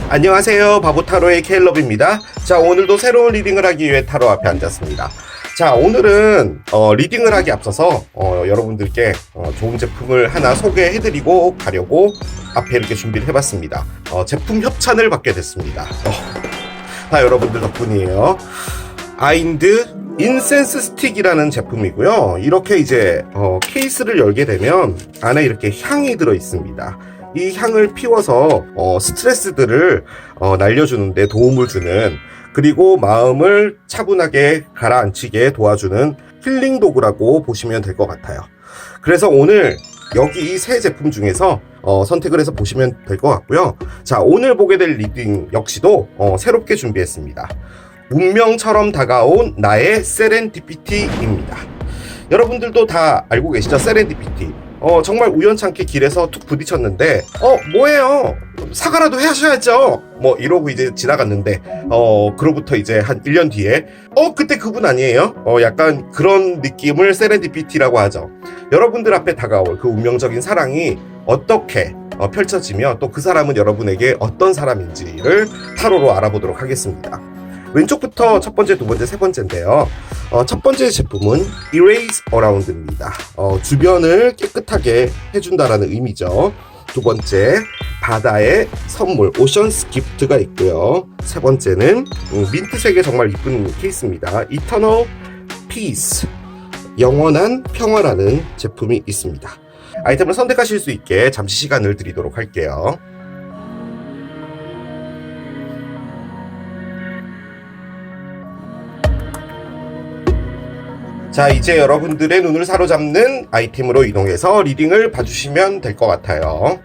안녕하세요. 바보타로의 케일럽입니다. 자, 오늘도 새로운 리딩을 하기 위해 타로 앞에 앉았습니다. 자, 오늘은 리딩을 하기 앞서서 여러분들께 좋은 제품을 하나 소개해드리고 가려고 앞에 이렇게 준비를 해봤습니다. 제품 협찬을 받게 됐습니다. 다 여러분들 덕분이에요. 아인드 인센스 스틱이라는 제품이고요. 이렇게 이제 케이스를 열게 되면 안에 이렇게 향이 들어 있습니다. 이 향을 피워서 스트레스들을 날려주는데 도움을 주는, 그리고 마음을 차분하게 가라앉히게 도와주는 힐링 도구라고 보시면 될 것 같아요. 그래서 오늘 여기 이 세 제품 중에서 선택을 해서 보시면 될 것 같고요. 자, 오늘 보게 될 리딩 역시도 새롭게 준비했습니다. 운명처럼 다가온 나의 세렌디피티입니다. 여러분들도 다 알고 계시죠? 세렌디피티. 정말 우연찮게 길에서 툭 부딪혔는데 뭐예요? 사과라도 하셔야죠. 뭐 이러고 이제 지나갔는데 그로부터 이제 한 1년 뒤에 그때 그분 아니에요? 약간 그런 느낌을 세렌디피티라고 하죠. 여러분들 앞에 다가올 그 운명적인 사랑이 어떻게 펼쳐지며 또 그 사람은 여러분에게 어떤 사람인지를 타로로 알아보도록 하겠습니다. 왼쪽부터 첫 번째, 두 번째, 세 번째인데요. 첫 번째 제품은 Erase Around입니다. 주변을 깨끗하게 해준다라는 의미죠. 두 번째, 바다의 선물, Ocean's Gift가 있고요. 세 번째는 민트색의 정말 이쁜 케이스입니다. Eternal Peace, 영원한 평화라는 제품이 있습니다. 아이템을 선택하실 수 있게 잠시 시간을 드리도록 할게요. 자, 이제 여러분들의 눈을 사로잡는 아이템으로 이동해서 리딩을 봐주시면 될 것 같아요.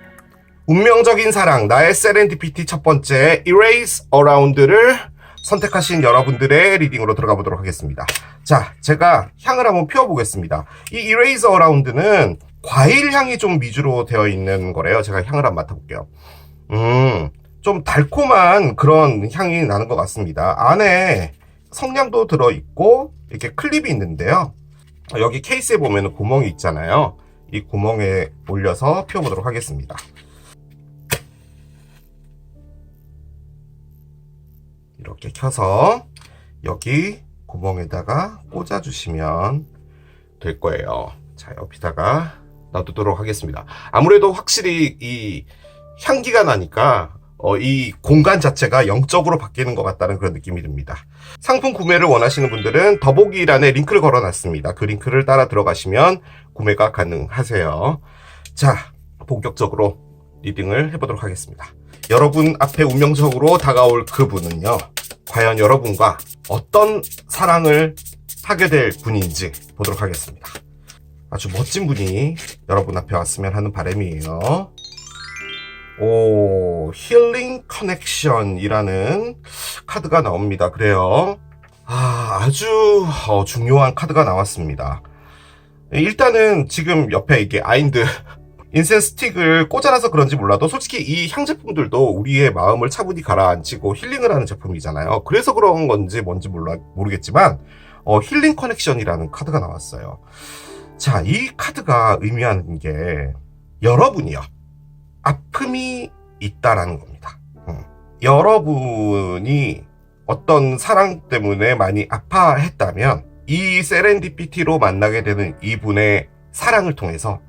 운명적인 사랑, 나의 세렌디피티 첫 번째 Erase Around를 선택하신 여러분들의 리딩으로 들어가 보도록 하겠습니다. 자, 제가 향을 한번 피워보겠습니다. 이 Erase Around는 과일 향이 좀 위주로 되어 있는 거래요. 제가 향을 한번 맡아볼게요. 좀 달콤한 그런 향이 나는 것 같습니다. 안에 성냥도 들어있고 이렇게 클립이 있는데요. 여기 케이스에 보면 구멍이 있잖아요. 이 구멍에 올려서 피워보도록 하겠습니다. 이렇게 켜서 여기 구멍에다가 꽂아주시면 될 거예요. 자, 여기다가 놔두도록 하겠습니다. 아무래도 확실히 이 향기가 나니까 이 공간 자체가 영적으로 바뀌는 것 같다는 그런 느낌이 듭니다. 상품 구매를 원하시는 분들은 더보기란에 링크를 걸어놨습니다. 그 링크를 따라 들어가시면 구매가 가능하세요. 자, 본격적으로 리딩을 해보도록 하겠습니다. 여러분 앞에 운명적으로 다가올 그분은요, 과연 여러분과 어떤 사랑을 하게 될 분인지 보도록 하겠습니다. 아주 멋진 분이 여러분 앞에 왔으면 하는 바람이에요. 힐링 커넥션이라는 카드가 나옵니다. 그래요. 아주 중요한 카드가 나왔습니다. 일단은 지금 옆에 이게 아인드 인센스 스틱을 꽂아놔서 그런지 몰라도 솔직히 이 향 제품들도 우리의 마음을 차분히 가라앉히고 힐링을 하는 제품이잖아요. 그래서 그런 건지 뭔지 모르겠지만 힐링 커넥션이라는 카드가 나왔어요. 자, 이 카드가 의미하는 게 여러분이요, 아픔이 있다라는 겁니다. 여러분이 어떤 사랑 때문에 많이 아파했다면 이 세렌디피티로 만나게 되는 이분의 사랑을 통해서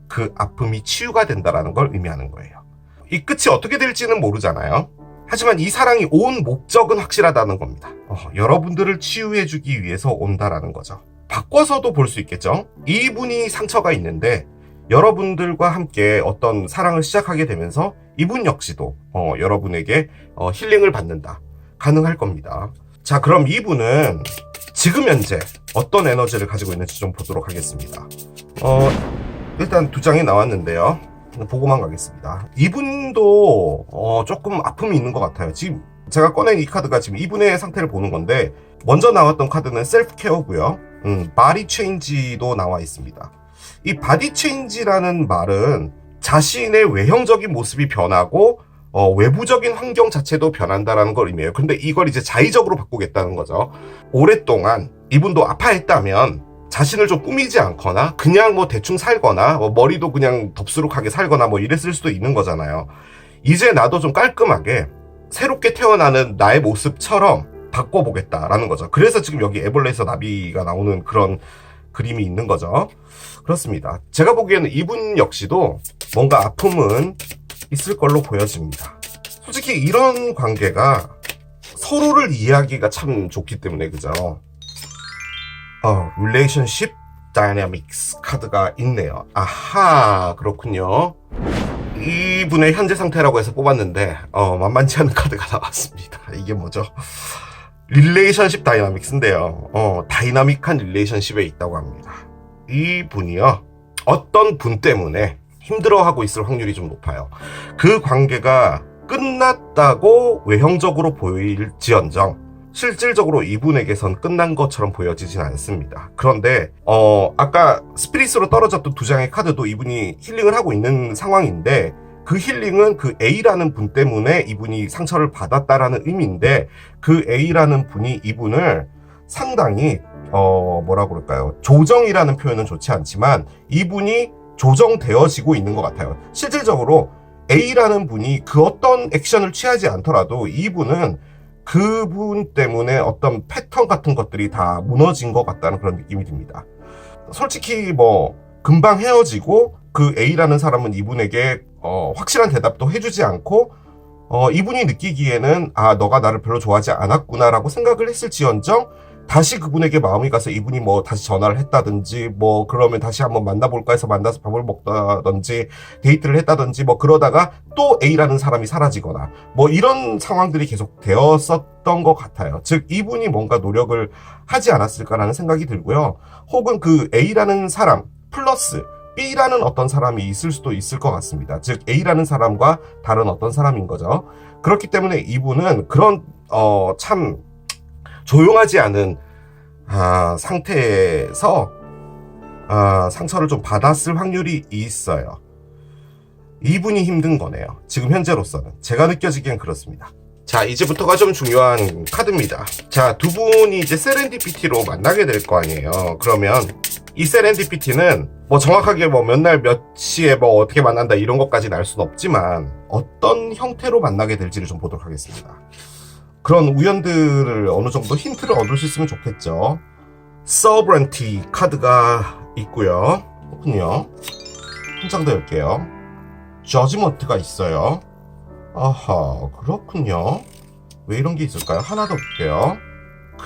그 아픔이 치유가 된다라는 걸 의미하는 거예요. 이 끝이 어떻게 될지는 모르잖아요. 하지만 이 사랑이 온 목적은 확실하다는 겁니다. 여러분들을 치유해주기 위해서 온다라는 거죠. 바꿔서도 볼 수 있겠죠. 이분이 상처가 있는데 여러분들과 함께 어떤 사랑을 시작하게 되면서 이분 역시도 여러분에게 힐링을 받는다. 가능할 겁니다. 자, 그럼 이분은 지금 현재 어떤 에너지를 가지고 있는지 좀 보도록 하겠습니다. 일단 두 장이 나왔는데요. 보고만 가겠습니다. 이분도 조금 아픔이 있는 것 같아요. 지금 제가 꺼낸 이 카드가 지금 이분의 상태를 보는 건데, 먼저 나왔던 카드는 셀프 케어고요. 바디 체인지도 나와 있습니다. 이 바디 체인지라는 말은 자신의 외형적인 모습이 변하고 외부적인 환경 자체도 변한다라는 걸 의미해요. 근데 이걸 이제 자의적으로 바꾸겠다는 거죠. 오랫동안 이분도 아파했다면 자신을 좀 꾸미지 않거나 그냥 뭐 대충 살거나 머리도 그냥 덥수룩하게 살거나 뭐 이랬을 수도 있는 거잖아요. 이제 나도 좀 깔끔하게 새롭게 태어나는 나의 모습처럼 바꿔보겠다라는 거죠. 그래서 지금 여기 애벌레에서 나비가 나오는 그런 그림이 있는 거죠. 그렇습니다. 제가 보기에는 이분 역시도 뭔가 아픔은 있을 걸로 보여집니다. 솔직히 이런 관계가 서로를 이해하기가 참 좋기 때문에, 그죠? Relationship Dynamics 카드가 있네요. 아하, 그렇군요. 이분의 현재 상태라고 해서 뽑았는데 만만치 않은 카드가 나왔습니다. 이게 뭐죠? 릴레이션십 다이나믹스인데요. 다이나믹한 릴레이션십에 있다고 합니다. 이분이요, 어떤 분 때문에 힘들어하고 있을 확률이 좀 높아요. 그 관계가 끝났다고 외형적으로 보일지언정 실질적으로 이분에게선 끝난 것처럼 보여지진 않습니다. 그런데 아까 스피릿으로 떨어졌던 두 장의 카드도 이분이 힐링을 하고 있는 상황인데, 그 힐링은 그 A라는 분 때문에 이분이 상처를 받았다라는 의미인데, 그 A라는 분이 이분을 상당히 뭐라고 그럴까요? 조정이라는 표현은 좋지 않지만 이분이 조정되어지고 있는 것 같아요. 실질적으로 A라는 분이 그 어떤 액션을 취하지 않더라도 이분은 그분 때문에 어떤 패턴 같은 것들이 다 무너진 것 같다는 그런 느낌이 듭니다. 솔직히 뭐 금방 헤어지고 그 A라는 사람은 이분에게 확실한 대답도 해주지 않고 이분이 느끼기에는 너가 나를 별로 좋아하지 않았구나 라고 생각을 했을지언정 다시 그분에게 마음이 가서 이분이 뭐 다시 전화를 했다든지 뭐 그러면 다시 한번 만나볼까 해서 만나서 밥을 먹다든지 데이트를 했다든지 뭐 그러다가 또 A라는 사람이 사라지거나 뭐 이런 상황들이 계속 되었었던 것 같아요. 즉 이분이 뭔가 노력을 하지 않았을까라는 생각이 들고요. 혹은 그 A라는 사람 플러스 B라는 어떤 사람이 있을 수도 있을 것 같습니다. 즉 A라는 사람과 다른 어떤 사람인 거죠. 그렇기 때문에 이분은 그런 참 조용하지 않은 상태에서 상처를 좀 받았을 확률이 있어요. 이분이 힘든 거네요. 지금 현재로서는 제가 느껴지기엔 그렇습니다. 자, 이제부터가 좀 중요한 카드입니다. 자, 두 분이 이제 세렌디피티로 만나게 될 거 아니에요. 그러면 이 세렌디피티는 뭐 정확하게 뭐 몇 날 몇 시에 뭐 어떻게 만난다 이런 것까지는 알 수는 없지만 어떤 형태로 만나게 될지를 좀 보도록 하겠습니다. 그런 우연들을 어느 정도 힌트를 얻을 수 있으면 좋겠죠. Sovereignty 카드가 있고요. 그렇군요. 한 장 더 열게요. Judgment가 있어요. 아하, 그렇군요. 왜 이런 게 있을까요? 하나 더 볼게요.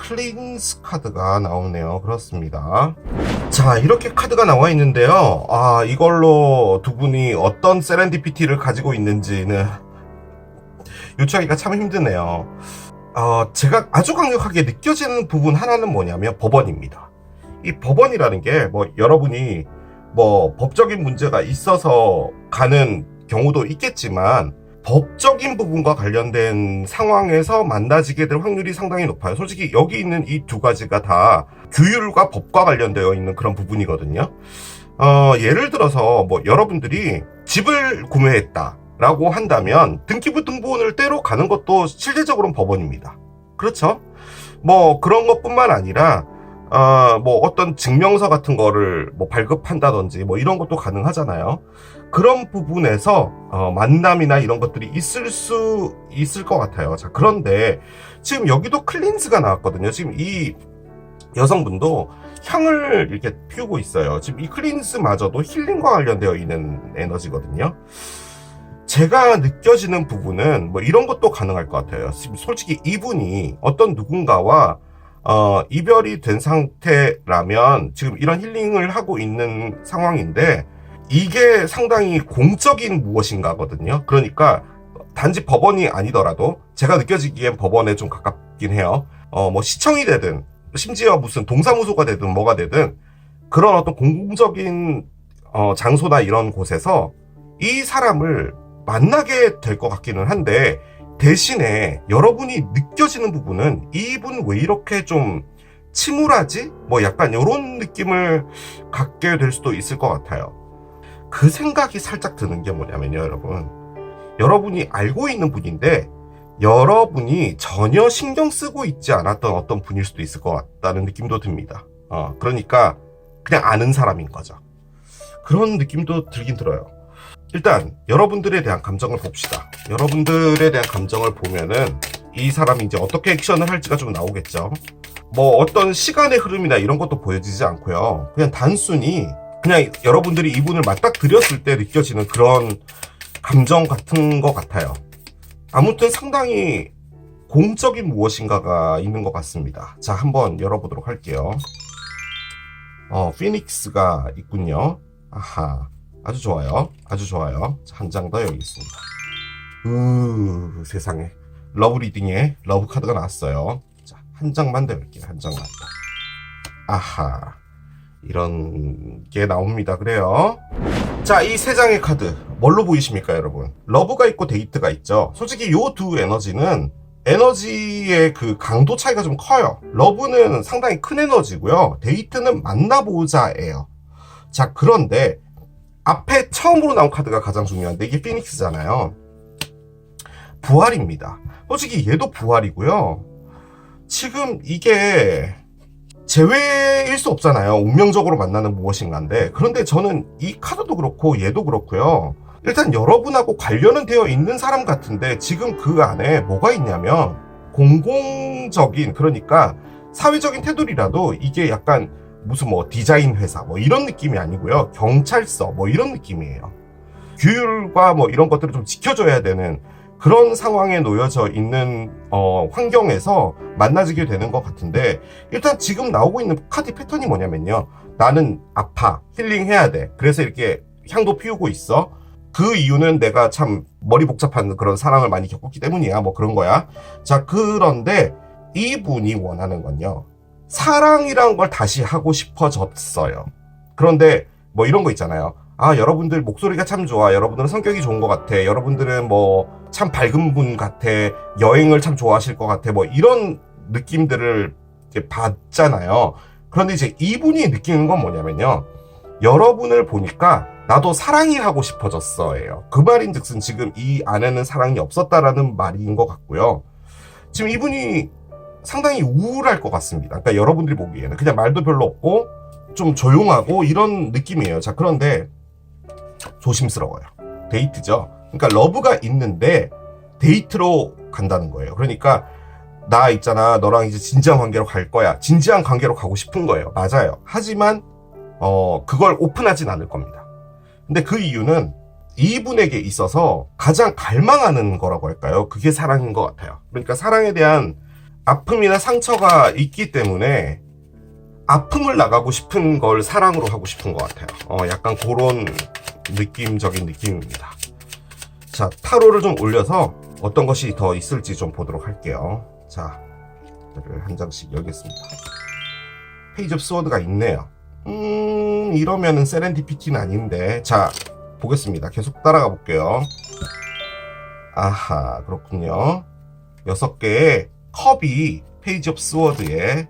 Cleanse 카드가 나오네요. 그렇습니다. 자, 이렇게 카드가 나와 있는데요. 이걸로 두 분이 어떤 세렌디피티를 가지고 있는지는 유추하기가 참 힘드네요. 제가 아주 강력하게 느껴지는 부분 하나는 뭐냐면 법원입니다. 이 법원이라는 게 뭐 여러분이 뭐 법적인 문제가 있어서 가는 경우도 있겠지만 법적인 부분과 관련된 상황에서 만나지게 될 확률이 상당히 높아요. 솔직히 여기 있는 이 두 가지가 다 규율과 법과 관련되어 있는 그런 부분이거든요. 예를 들어서 뭐 여러분들이 집을 구매했다 라고 한다면 등기부 등본을 떼러 가는 것도 실질적으로는 법원입니다. 그렇죠? 뭐 그런 것뿐만 아니라 뭐 어떤 증명서 같은 거를 뭐 발급한다든지 뭐 이런 것도 가능하잖아요. 그런 부분에서 만남이나 이런 것들이 있을 수 있을 것 같아요. 자, 그런데 지금 여기도 클린스가 나왔거든요. 지금 이 여성분도 향을 이렇게 피우고 있어요. 지금 이 클린스마저도 힐링과 관련되어 있는 에너지거든요. 제가 느껴지는 부분은 뭐 이런 것도 가능할 것 같아요. 솔직히 이분이 어떤 누군가와 이별이 된 상태라면 지금 이런 힐링을 하고 있는 상황인데 이게 상당히 공적인 무엇인가거든요. 그러니까 단지 법원이 아니더라도 제가 느껴지기엔 법원에 좀 가깝긴 해요. 뭐 시청이 되든 심지어 무슨 동사무소가 되든 뭐가 되든 그런 어떤 공공적인 장소나 이런 곳에서 이 사람을 만나게 될 것 같기는 한데 대신에 여러분이 느껴지는 부분은 이분 왜 이렇게 좀 침울하지? 뭐 약간 이런 느낌을 갖게 될 수도 있을 것 같아요. 그 생각이 살짝 드는 게 뭐냐면요, 여러분. 여러분이 알고 있는 분인데 여러분이 전혀 신경 쓰고 있지 않았던 어떤 분일 수도 있을 것 같다는 느낌도 듭니다. 그러니까 그냥 아는 사람인 거죠. 그런 느낌도 들긴 들어요. 일단 여러분들에 대한 감정을 봅시다. 여러분들에 대한 감정을 보면은 이 사람이 이제 어떻게 액션을 할지가 좀 나오겠죠. 뭐 어떤 시간의 흐름이나 이런 것도 보여지지 않고요. 그냥 단순히 그냥 여러분들이 이분을 맞닥뜨렸을 때 느껴지는 그런 감정 같은 것 같아요. 아무튼 상당히 공적인 무엇인가가 있는 것 같습니다. 자, 한번 열어보도록 할게요. 피닉스가 있군요. 아하, 아주 좋아요. 아주 좋아요. 한 장 더 여기 있습니다. 세상에. 러브 리딩에 러브 카드가 나왔어요. 자, 한 장만 더 열게요. 한 장만 더. 아하, 이런 게 나옵니다. 그래요. 자, 이 세 장의 카드 뭘로 보이십니까, 여러분? 러브가 있고 데이트가 있죠. 솔직히 요 두 에너지는 에너지의 그 강도 차이가 좀 커요. 러브는 상당히 큰 에너지고요. 데이트는 만나보자예요. 자, 그런데 앞에 처음으로 나온 카드가 가장 중요한데 이게 피닉스잖아요. 부활입니다. 솔직히 얘도 부활이고요. 지금 이게 재회일 수 없잖아요. 운명적으로 만나는 무엇인가인데, 그런데 저는 이 카드도 그렇고 얘도 그렇고요. 일단 여러분하고 관련은 되어 있는 사람 같은데 지금 그 안에 뭐가 있냐면 공공적인, 그러니까 사회적인 테두리라도 이게 약간 무슨 뭐 디자인 회사 뭐 이런 느낌이 아니고요. 경찰서 뭐 이런 느낌이에요. 규율과 뭐 이런 것들을 좀 지켜줘야 되는 그런 상황에 놓여져 있는 환경에서 만나지게 되는 것 같은데, 일단 지금 나오고 있는 카드 패턴이 뭐냐면요. 나는 아파, 힐링해야 돼. 그래서 이렇게 향도 피우고 있어. 그 이유는 내가 참 머리 복잡한 그런 사랑을 많이 겪었기 때문이야. 뭐 그런 거야. 자, 그런데 이분이 원하는 건요. 사랑이란 걸 다시 하고 싶어졌어요. 그런데 뭐 이런 거 있잖아요. 아, 여러분들 목소리가 참 좋아. 여러분들은 성격이 좋은 것 같아. 여러분들은 뭐 참 밝은 분 같아. 여행을 참 좋아하실 것 같아. 뭐 이런 느낌들을 이제 받잖아요. 그런데 이제 이분이 느끼는 건 뭐냐면요. 여러분을 보니까 나도 사랑이 하고 싶어졌어예요. 그 말인즉슨 지금 이 안에는 사랑이 없었다라는 말인 것 같고요. 지금 이분이 상당히 우울할 것 같습니다. 그러니까 여러분들이 보기에는 그냥 말도 별로 없고 좀 조용하고 이런 느낌이에요. 자, 그런데 조심스러워요. 데이트죠. 그러니까 러브가 있는데 데이트로 간다는 거예요. 그러니까 나 있잖아, 너랑 이제 진지한 관계로 갈 거야. 진지한 관계로 가고 싶은 거예요. 맞아요. 하지만 그걸 오픈하진 않을 겁니다. 근데 그 이유는 이분에게 있어서 가장 갈망하는 거라고 할까요? 그게 사랑인 것 같아요. 그러니까 사랑에 대한 아픔이나 상처가 있기 때문에 아픔을 나가고 싶은 걸 사랑으로 하고 싶은 것 같아요. 약간 그런 느낌적인 느낌입니다. 자, 타로를 좀 올려서 어떤 것이 더 있을지 좀 보도록 할게요. 자, 한 장씩 열겠습니다. 페이지 오브 스워드가 있네요. 이러면은 세렌디피티는 아닌데. 자, 보겠습니다. 계속 따라가 볼게요. 아하, 그렇군요. 6개의 컵이 페이지 오브 스워드에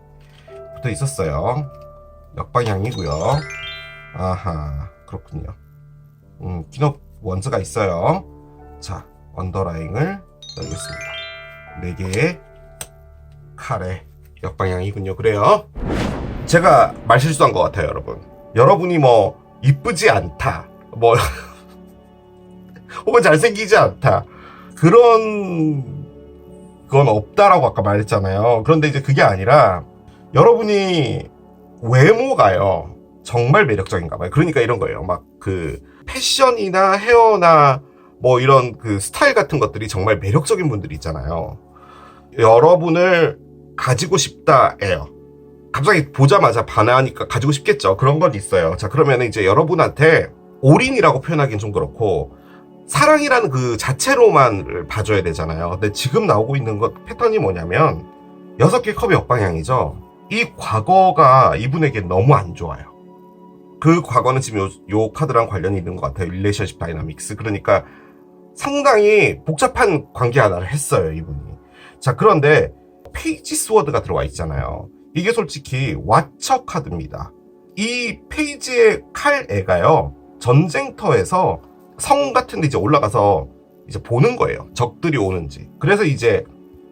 붙어 있었어요. 역방향이고요. 아하, 그렇군요. 기업 원즈가 있어요. 자, 언더라인을 열겠습니다. 4개의 칼에 역방향이군요. 그래요. 제가 말실수한 것 같아요, 여러분. 여러분이 뭐 이쁘지 않다, 뭐 혹은 잘생기지 않다, 그런 건 없다라고 아까 말했잖아요. 그런데 이제 그게 아니라 여러분이 외모가요 정말 매력적인가 봐요. 그러니까 이런 거예요. 막 그 패션이나 헤어나 뭐 이런 그 스타일 같은 것들이 정말 매력적인 분들이 있잖아요. 여러분을 가지고 싶다예요. 갑자기 보자마자 반하니까 가지고 싶겠죠. 그런 건 있어요. 자, 그러면 이제 여러분한테 올인이라고 표현하기는 좀 그렇고 사랑이라는 그 자체로만 봐줘야 되잖아요. 근데 지금 나오고 있는 것 패턴이 뭐냐면 6개 컵의 역방향이죠. 이 과거가 이분에게 너무 안 좋아요. 그 과거는 지금 요 카드랑 관련이 있는 것 같아요. 릴레이션십 다이나믹스. 그러니까 상당히 복잡한 관계 하나를 했어요, 이분이. 자, 그런데 페이지 스워드가 들어와 있잖아요. 이게 솔직히 왓처 카드입니다. 이 페이지의 칼애가요, 전쟁터에서 성 같은 데 이제 올라가서 이제 보는 거예요. 적들이 오는지. 그래서 이제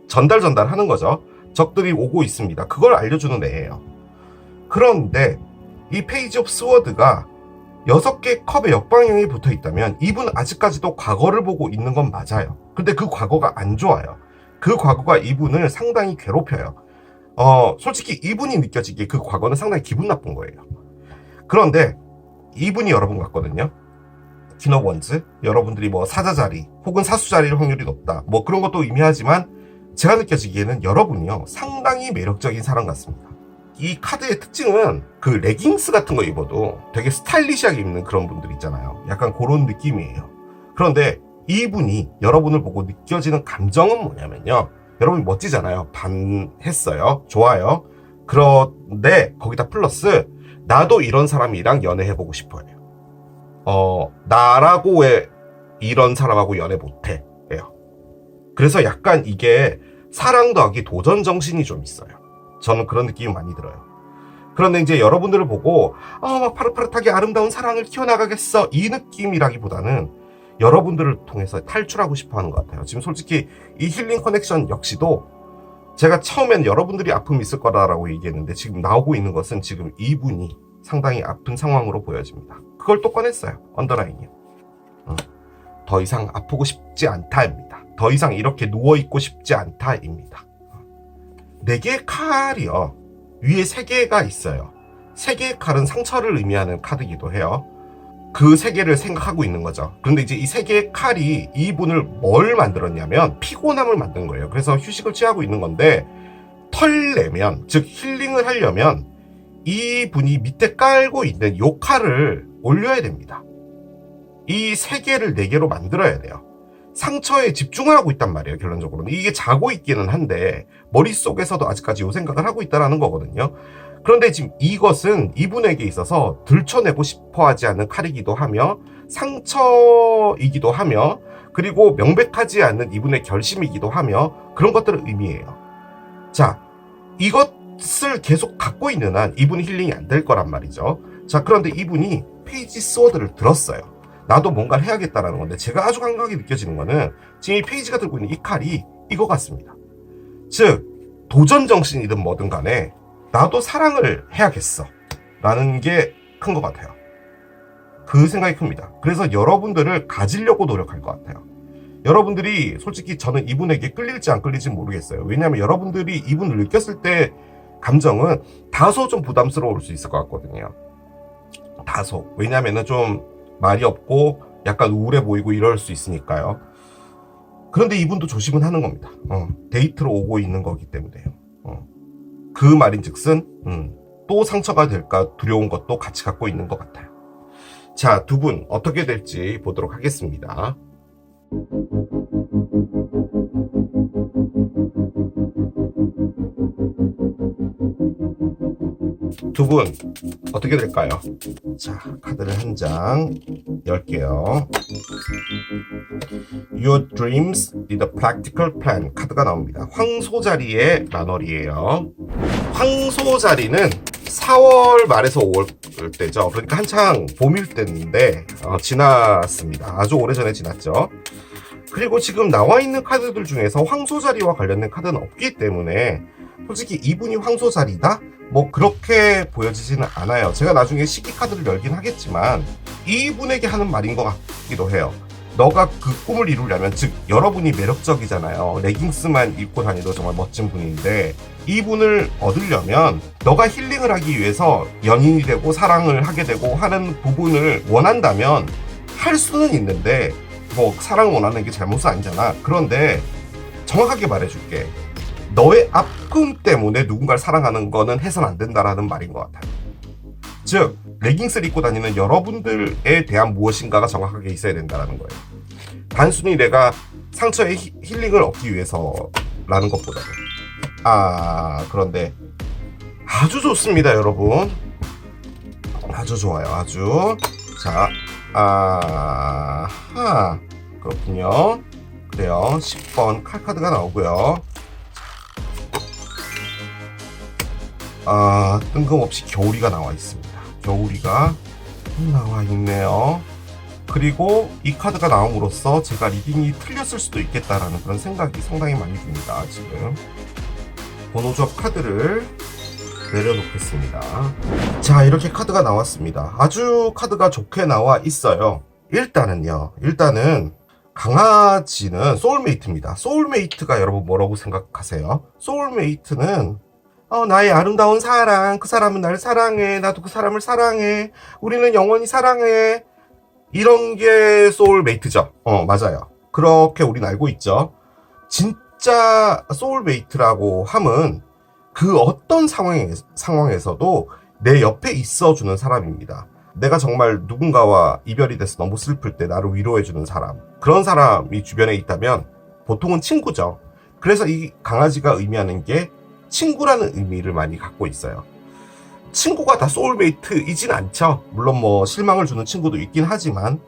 전달하는 거죠. 적들이 오고 있습니다. 그걸 알려주는 애예요. 그런데 이 페이지 오브 스워드가 6개 컵에 역방향이 붙어 있다면 이분은 아직까지도 과거를 보고 있는 건 맞아요. 근데 그 과거가 안 좋아요. 그 과거가 이분을 상당히 괴롭혀요. 솔직히 이분이 느껴지기에 그 과거는 상당히 기분 나쁜 거예요. 그런데 이분이 여러분 같거든요. 키너원즈, 여러분들이 뭐 사자자리 혹은 사수자리일 확률이 높다, 뭐 그런 것도 의미하지만 제가 느껴지기에는 여러분이요 상당히 매력적인 사람 같습니다. 이 카드의 특징은 그 레깅스 같은 거 입어도 되게 스타일리시하게 입는 그런 분들 있잖아요. 약간 그런 느낌이에요. 그런데 이분이 여러분을 보고 느껴지는 감정은 뭐냐면요, 여러분이 멋지잖아요. 반했어요. 좋아요. 그런데 거기다 플러스 나도 이런 사람이랑 연애해보고 싶어요. 나라고 왜 이런 사람하고 연애 못해? 예요. 그래서 약간 이게 사랑 더하기 도전 정신이 좀 있어요. 저는 그런 느낌이 많이 들어요. 그런데 이제 여러분들을 보고 막 파릇파릇하게 아름다운 사랑을 키워나가겠어, 이 느낌이라기보다는 여러분들을 통해서 탈출하고 싶어하는 것 같아요. 지금 솔직히 이 힐링 커넥션 역시도 제가 처음엔 여러분들이 아픔이 있을 거라고 얘기했는데 지금 나오고 있는 것은 지금 이분이 상당히 아픈 상황으로 보여집니다. 그걸 또 꺼냈어요. 언더라인이요. 더 이상 아프고 싶지 않다입니다. 더 이상 이렇게 누워있고 싶지 않다입니다. 4개의 칼이요, 위에 3개가 있어요. 3개의 칼은 상처를 의미하는 카드이기도 해요. 그 3개를 생각하고 있는 거죠. 그런데 이제 이 3개의 칼이 이분을 뭘 만들었냐면 피곤함을 만든 거예요. 그래서 휴식을 취하고 있는 건데, 털내면, 즉 힐링을 하려면 이분이 밑에 깔고 있는 요 칼을 올려야 됩니다. 이 3개를 4개로 만들어야 돼요. 상처에 집중을 하고 있단 말이에요. 결론적으로는 이게 자고 있기는 한데 머릿속에서도 아직까지 요 생각을 하고 있다는 거거든요. 그런데 지금 이것은 이분에게 있어서 들춰내고 싶어 하지 않는 칼이기도 하며 상처이기도 하며 그리고 명백하지 않는 이분의 결심이기도 하며 그런 것들을 의미해요. 자, 이것을 계속 갖고 있는 한 이분이 힐링이 안 될 거란 말이죠. 자, 그런데 이분이 페이지 스워드를 들었어요. 나도 뭔가를 해야겠다라는 건데, 제가 아주 강하게 느껴지는 거는 지금 이 페이지가 들고 있는 이 칼이 이거 같습니다. 즉 도전 정신이든 뭐든 간에 나도 사랑을 해야겠어 라는 게 큰 것 같아요. 그 생각이 큽니다. 그래서 여러분들을 가지려고 노력할 것 같아요. 여러분들이 솔직히 저는 이분에게 끌릴지 안 끌릴지 모르겠어요. 왜냐하면 여러분들이 이분을 느꼈을 때 감정은 다소 좀 부담스러울 수 있을 것 같거든요. 다소. 왜냐하면 좀 말이 없고 약간 우울해 보이고 이럴 수 있으니까요. 그런데 이분도 조심은 하는 겁니다. 데이트로 오고 있는 거기 때문에요. 그 말인즉슨 또 상처가 될까 두려운 것도 같이 갖고 있는 것 같아요. 자, 두 분 어떻게 될지 보도록 하겠습니다. 두 분 어떻게 될까요? 자, 카드를 한 장 열게요. Your dreams need a practical plan 카드가 나옵니다. 황소자리의 만월이에요. 황소자리는 4월 말에서 5월 때죠. 그러니까 한창 봄일 때인데 지났습니다. 아주 오래전에 지났죠. 그리고 지금 나와 있는 카드들 중에서 황소자리와 관련된 카드는 없기 때문에 솔직히 이분이 황소자리다? 뭐 그렇게 보여지지는 않아요. 제가 나중에 시기 카드를 열긴 하겠지만 이분에게 하는 말인 것 같기도 해요. 너가 그 꿈을 이루려면, 즉 여러분이 매력적이잖아요. 레깅스만 입고 다니도 정말 멋진 분인데 이분을 얻으려면 너가 힐링을 하기 위해서 연인이 되고 사랑을 하게 되고 하는 부분을 원한다면 할 수는 있는데, 뭐 사랑을 원하는 게 잘못은 아니잖아. 그런데 정확하게 말해줄게. 너의 아픔 때문에 누군가를 사랑하는 거는 해서는 안 된다라는 말인 것 같아요. 즉 레깅스를 입고 다니는 여러분들에 대한 무엇인가가 정확하게 있어야 된다는 거예요. 단순히 내가 상처의 힐링을 얻기 위해서라는 것보다는. 그런데 아주 좋습니다, 여러분. 아주 좋아요, 아주. 자, 그렇군요. 그래요. 10번 칼카드가 나오고요. 뜬금없이 겨울이가 나와 있습니다. 겨울이가 나와 있네요. 그리고 이 카드가 나옴으로써 제가 리딩이 틀렸을 수도 있겠다라는 그런 생각이 상당히 많이 듭니다. 지금 번호 조합 카드를 내려놓겠습니다. 자, 이렇게 카드가 나왔습니다. 아주 카드가 좋게 나와 있어요. 일단은 강아지는 소울메이트입니다. 소울메이트가 여러분 뭐라고 생각하세요? 소울메이트는 나의 아름다운 사랑, 그 사람은 날 사랑해, 나도 그 사람을 사랑해, 우리는 영원히 사랑해, 이런 게 소울메이트죠. 맞아요. 그렇게 우린 알고 있죠. 진짜 소울메이트라고 함은 그 어떤 상황에서도 내 옆에 있어주는 사람입니다. 내가 정말 누군가와 이별이 돼서 너무 슬플 때 나를 위로해주는 사람, 그런 사람이 주변에 있다면 보통은 친구죠. 그래서 이 강아지가 의미하는 게 친구라는 의미를 많이 갖고 있어요. 친구가 다 소울메이트이진 않죠. 물론 뭐 실망을 주는 친구도 있긴 하지만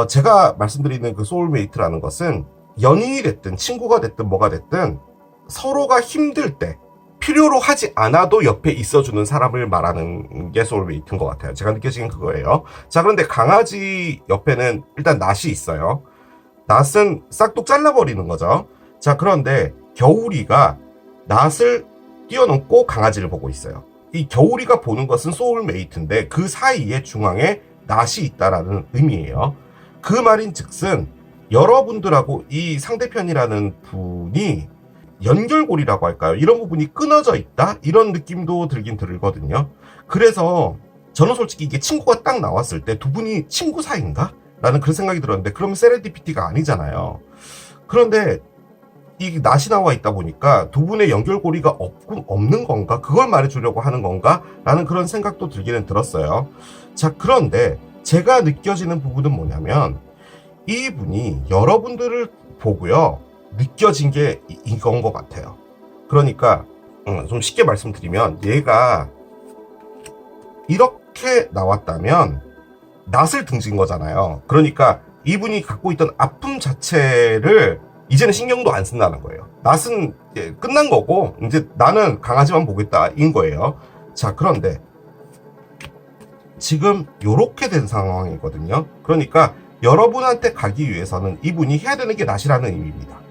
제가 말씀드리는 그 소울메이트라는 것은 연인이 됐든 친구가 됐든 뭐가 됐든 서로가 힘들 때 필요로 하지 않아도 옆에 있어주는 사람을 말하는 게 소울메이트인 것 같아요. 제가 느껴지긴 그거예요. 자, 그런데 강아지 옆에는 일단 낫이 있어요. 낫은 싹둑 잘라버리는 거죠. 자, 그런데 겨울이가 낫을 뛰어넘고 강아지를 보고 있어요. 이 겨울이가 보는 것은 소울메이트인데 그 사이에 중앙에 낫이 있다라는 의미예요. 그 말인 즉슨 여러분들하고 이 상대편이라는 분이 연결고리라고 할까요? 이런 부분이 끊어져 있다? 이런 느낌도 들긴 들거든요. 그래서 저는 솔직히 이게 친구가 딱 나왔을 때 두 분이 친구 사이인가? 라는 그런 생각이 들었는데 그러면 세렌디피티가 아니잖아요. 그런데 이 낫이 나와 있다 보니까 두 분의 연결고리가 없는 건가? 그걸 말해주려고 하는 건가? 라는 그런 생각도 들기는 들었어요. 자, 그런데 제가 느껴지는 부분은 뭐냐면 이분이 여러분들을 보고요. 느껴진 게 이건 것 같아요. 그러니까 좀 쉽게 말씀드리면 얘가 이렇게 나왔다면 낫을 등진 거잖아요. 그러니까 이분이 갖고 있던 아픔 자체를 이제는 신경도 안 쓴다는 거예요. 낫은 끝난 거고 이제 나는 강아지만 보겠다인 거예요. 자, 그런데 지금 요렇게 된 상황이거든요. 그러니까 여러분한테 가기 위해서는 이분이 해야 되는 게 낫이라는 의미입니다.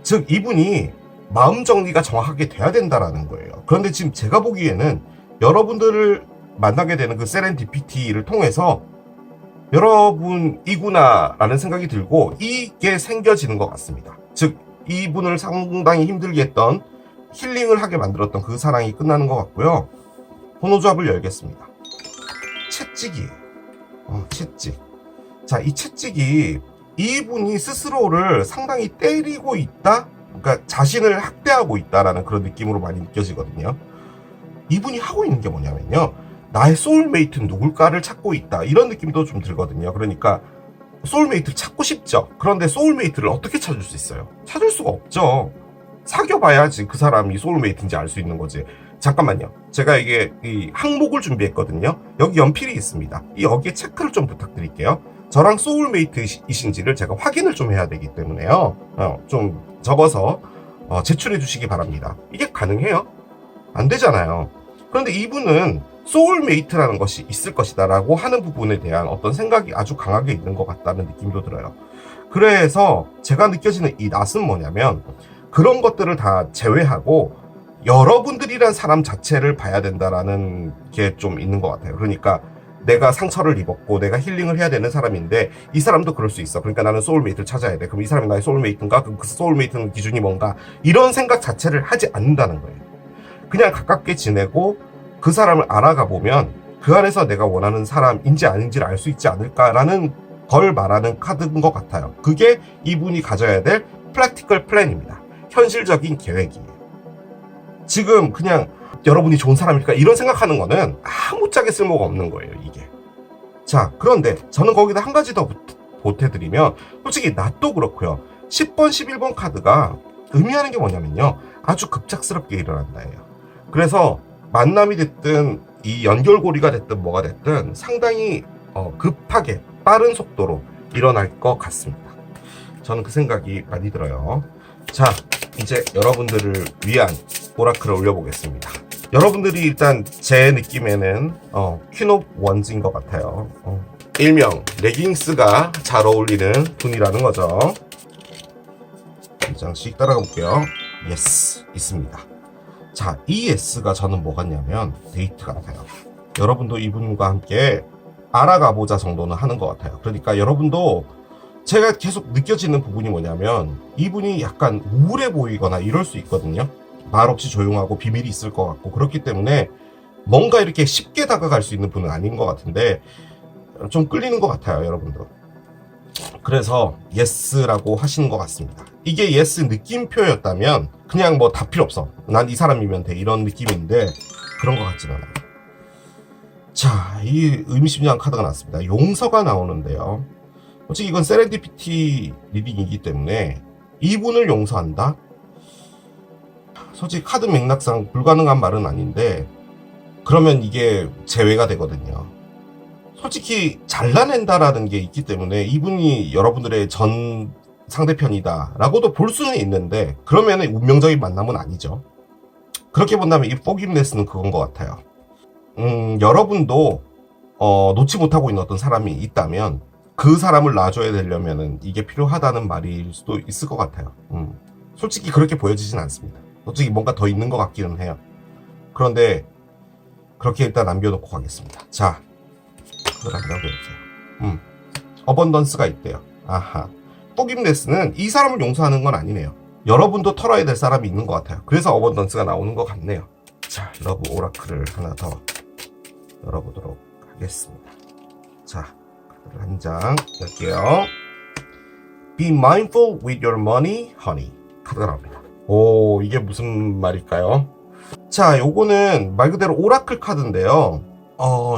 즉 이분이 마음 정리가 정확하게 돼야 된다라는 거예요. 그런데 지금 제가 보기에는 여러분들을 만나게 되는 그 세렌디피티를 통해서 여러분이구나라는 생각이 들고 이게 생겨지는 것 같습니다. 즉 이분을 상당히 힘들게 했던 힐링을 하게 만들었던 그 사랑이 끝나는 것 같고요. 번호조합을 열겠습니다. 채찍이에요. 채찍. 자, 이 채찍이 이분이 스스로를 상당히 때리고 있다? 그러니까 자신을 학대하고 있다라는 그런 느낌으로 많이 느껴지거든요. 이분이 하고 있는 게 뭐냐면요. 나의 소울메이트는 누굴까를 찾고 있다. 이런 느낌도 좀 들거든요. 그러니까 소울메이트를 찾고 싶죠. 그런데 소울메이트를 어떻게 찾을 수 있어요? 찾을 수가 없죠. 사귀어봐야지 그 사람이 소울메이트인지 알 수 있는 거지. 잠깐만요. 제가 이게 이 항목을 준비했거든요. 여기 연필이 있습니다. 여기에 체크를 좀 부탁드릴게요. 저랑 소울메이트이신지를 제가 확인을 좀 해야 되기 때문에요. 좀 적어서 제출해 주시기 바랍니다. 이게 가능해요? 안 되잖아요. 그런데 이분은 소울메이트라는 것이 있을 것이다 라고 하는 부분에 대한 어떤 생각이 아주 강하게 있는 것 같다는 느낌도 들어요. 그래서 제가 느껴지는 이 낫은 뭐냐면 그런 것들을 다 제외하고 여러분들이란 사람 자체를 봐야 된다라는 게 좀 있는 것 같아요. 그러니까 내가 상처를 입었고 내가 힐링을 해야 되는 사람인데 이 사람도 그럴 수 있어. 그러니까 나는 소울메이트를 찾아야 돼. 그럼 이 사람이 나의 소울메이트인가? 그럼 그 소울메이트는 기준이 뭔가? 이런 생각 자체를 하지 않는다는 거예요. 그냥 가깝게 지내고 그 사람을 알아가 보면 그 안에서 내가 원하는 사람인지 아닌지를 알 수 있지 않을까라는 걸 말하는 카드인 것 같아요. 그게 이분이 가져야 될 프랙티컬 플랜입니다. 현실적인 계획이에요. 지금 그냥 여러분이 좋은 사람일까 이런 생각하는 거는 아무짝에 쓸모가 없는 거예요, 이게. 자, 그런데 저는 거기다 한 가지 더 보태드리면 솔직히 낫도 그렇고요. 10번, 11번 카드가 의미하는 게 뭐냐면요. 아주 급작스럽게 일어난다예요. 그래서 만남이 됐든 이 연결고리가 됐든 뭐가 됐든 상당히 급하게 빠른 속도로 일어날 것 같습니다. 저는 그 생각이 많이 들어요. 자, 이제 여러분들을 위한 오라클을 올려보겠습니다. 여러분들이 일단 제 느낌에는 퀸 오브 원즈인 것 같아요. 일명 레깅스가 잘 어울리는 분이라는 거죠. 한 장씩 따라가 볼게요. 예스, 있습니다. 자, 이 S가 저는 뭐 같냐면 데이트 같아요. 여러분도 이분과 함께 알아가보자 정도는 하는 것 같아요. 그러니까 여러분도 제가 계속 느껴지는 부분이 뭐냐면 이분이 약간 우울해 보이거나 이럴 수 있거든요. 말없이 조용하고 비밀이 있을 것 같고 그렇기 때문에 뭔가 이렇게 쉽게 다가갈 수 있는 분은 아닌 것 같은데 좀 끌리는 것 같아요, 여러분도. 그래서 예스라고 하시는 것 같습니다. 이게 예스 느낌표였다면 그냥 뭐 다 필요 없어, 난 이 사람이면 돼, 이런 느낌인데 그런 것 같진 않아요. 자, 이 의미심장한 카드가 나왔습니다. 용서가 나오는데요. 솔직히 이건 세렌디피티 리딩이기 때문에 이분을 용서한다? 솔직히 카드 맥락상 불가능한 말은 아닌데 그러면 이게 제외가 되거든요. 솔직히 잘라낸다라는 게 있기 때문에 이분이 여러분들의 전 상대편이다 라고도 볼 수는 있는데 그러면 운명적인 만남은 아니죠. 그렇게 본다면 이 포기브네스는 그건 것 같아요. 여러분도 놓지 못하고 있는 어떤 사람이 있다면 그 사람을 놔줘야 되려면 이게 필요하다는 말일 수도 있을 것 같아요. 솔직히 그렇게 보여지진 않습니다. 솔직히 뭔가 더 있는 것 같기는 해요. 그런데 그렇게 일단 남겨놓고 가겠습니다. 자, 그걸 안 남겨놓을게요. 어번던스가 있대요. 아하. 포기브네스는 이 사람을 용서하는 건 아니네요. 여러분도 털어야 될 사람이 있는 것 같아요. 그래서 어번던스가 나오는 것 같네요. 자, 러브 오라클을 하나 더 열어보도록 하겠습니다. 자, 카드를 한 장 열게요. Be mindful with your money, honey. 카드가 나옵니다. 오, 이게 무슨 말일까요? 자, 요거는 말 그대로 오라클 카드인데요.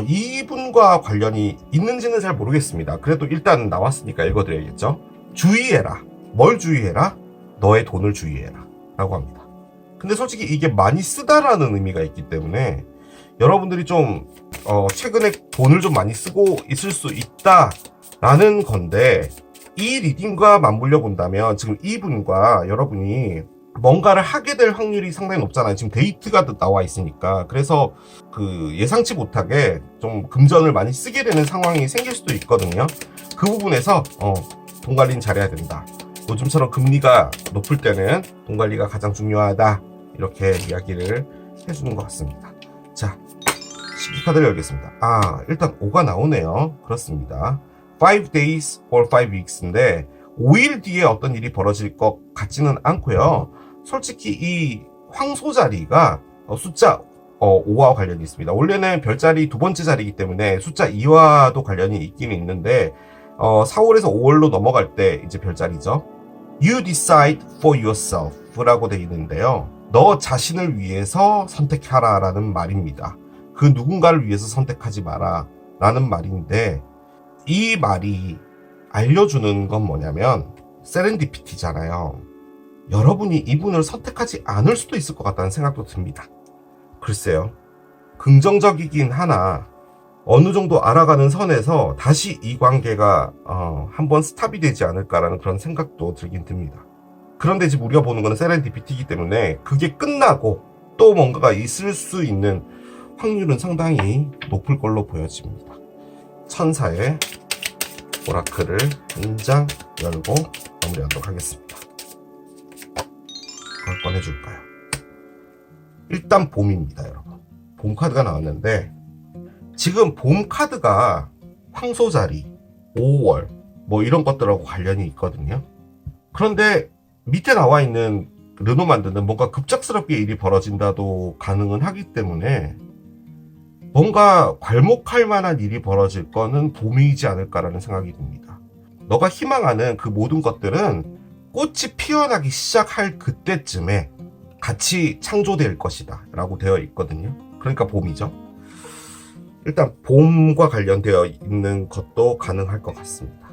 이분과 관련이 있는지는 잘 모르겠습니다. 그래도 일단 나왔으니까 읽어드려야겠죠. 주의해라. 뭘 주의해라? 너의 돈을 주의해라 라고 합니다. 근데 솔직히 이게 많이 쓰다라는 의미가 있기 때문에 여러분들이 좀 최근에 돈을 좀 많이 쓰고 있을 수 있다라는 건데, 이 리딩과 맞물려 본다면 지금 이분과 여러분이 뭔가를 하게 될 확률이 상당히 높잖아요. 지금 데이트가 나와 있으니까. 그래서 그 예상치 못하게 좀 금전을 많이 쓰게 되는 상황이 생길 수도 있거든요. 그 부분에서 돈 관리는 잘해야 된다. 요즘처럼 금리가 높을 때는 돈 관리가 가장 중요하다. 이렇게 이야기를 해주는 것 같습니다. 자, 시기 카드를 열겠습니다. 아, 일단 5가 나오네요. 그렇습니다. 5 days or 5 weeks인데 5일 뒤에 어떤 일이 벌어질 것 같지는 않고요. 솔직히 이 황소 자리가 숫자 5와 관련이 있습니다. 원래는 별자리 두 번째 자리이기 때문에 숫자 2와도 관련이 있기는 있는데 4월에서 5월로 넘어갈 때 이제 별자리죠. You decide for yourself 라고 되어 있는데요. 너 자신을 위해서 선택하라 라는 말입니다. 그 누군가를 위해서 선택하지 마라 라는 말인데, 이 말이 알려주는 건 뭐냐면 세렌디피티잖아요. 여러분이 이분을 선택하지 않을 수도 있을 것 같다는 생각도 듭니다. 글쎄요. 긍정적이긴 하나 어느 정도 알아가는 선에서 다시 이 관계가 한번 스탑이 되지 않을까라는 그런 생각도 들긴 듭니다. 그런데 지금 우리가 보는 거는 세렌디피티이기 때문에 그게 끝나고 또 뭔가가 있을 수 있는 확률은 상당히 높을 걸로 보여집니다. 천사의 오라클을 한 장 열고 마무리하도록 하겠습니다. 그걸 꺼내줄까요? 일단 봄입니다, 여러분. 봄 카드가 나왔는데 지금 봄 카드가 황소자리, 5월 뭐 이런 것들하고 관련이 있거든요. 그런데 밑에 나와 있는 르노만드는 뭔가 급작스럽게 일이 벌어진다도 가능은 하기 때문에 뭔가 괄목할 만한 일이 벌어질 거는 봄이지 않을까라는 생각이 듭니다. 너가 희망하는 그 모든 것들은 꽃이 피어나기 시작할 그때쯤에 같이 창조될 것이다 라고 되어 있거든요. 그러니까 봄이죠. 일단 봄과 관련되어 있는 것도 가능할 것 같습니다.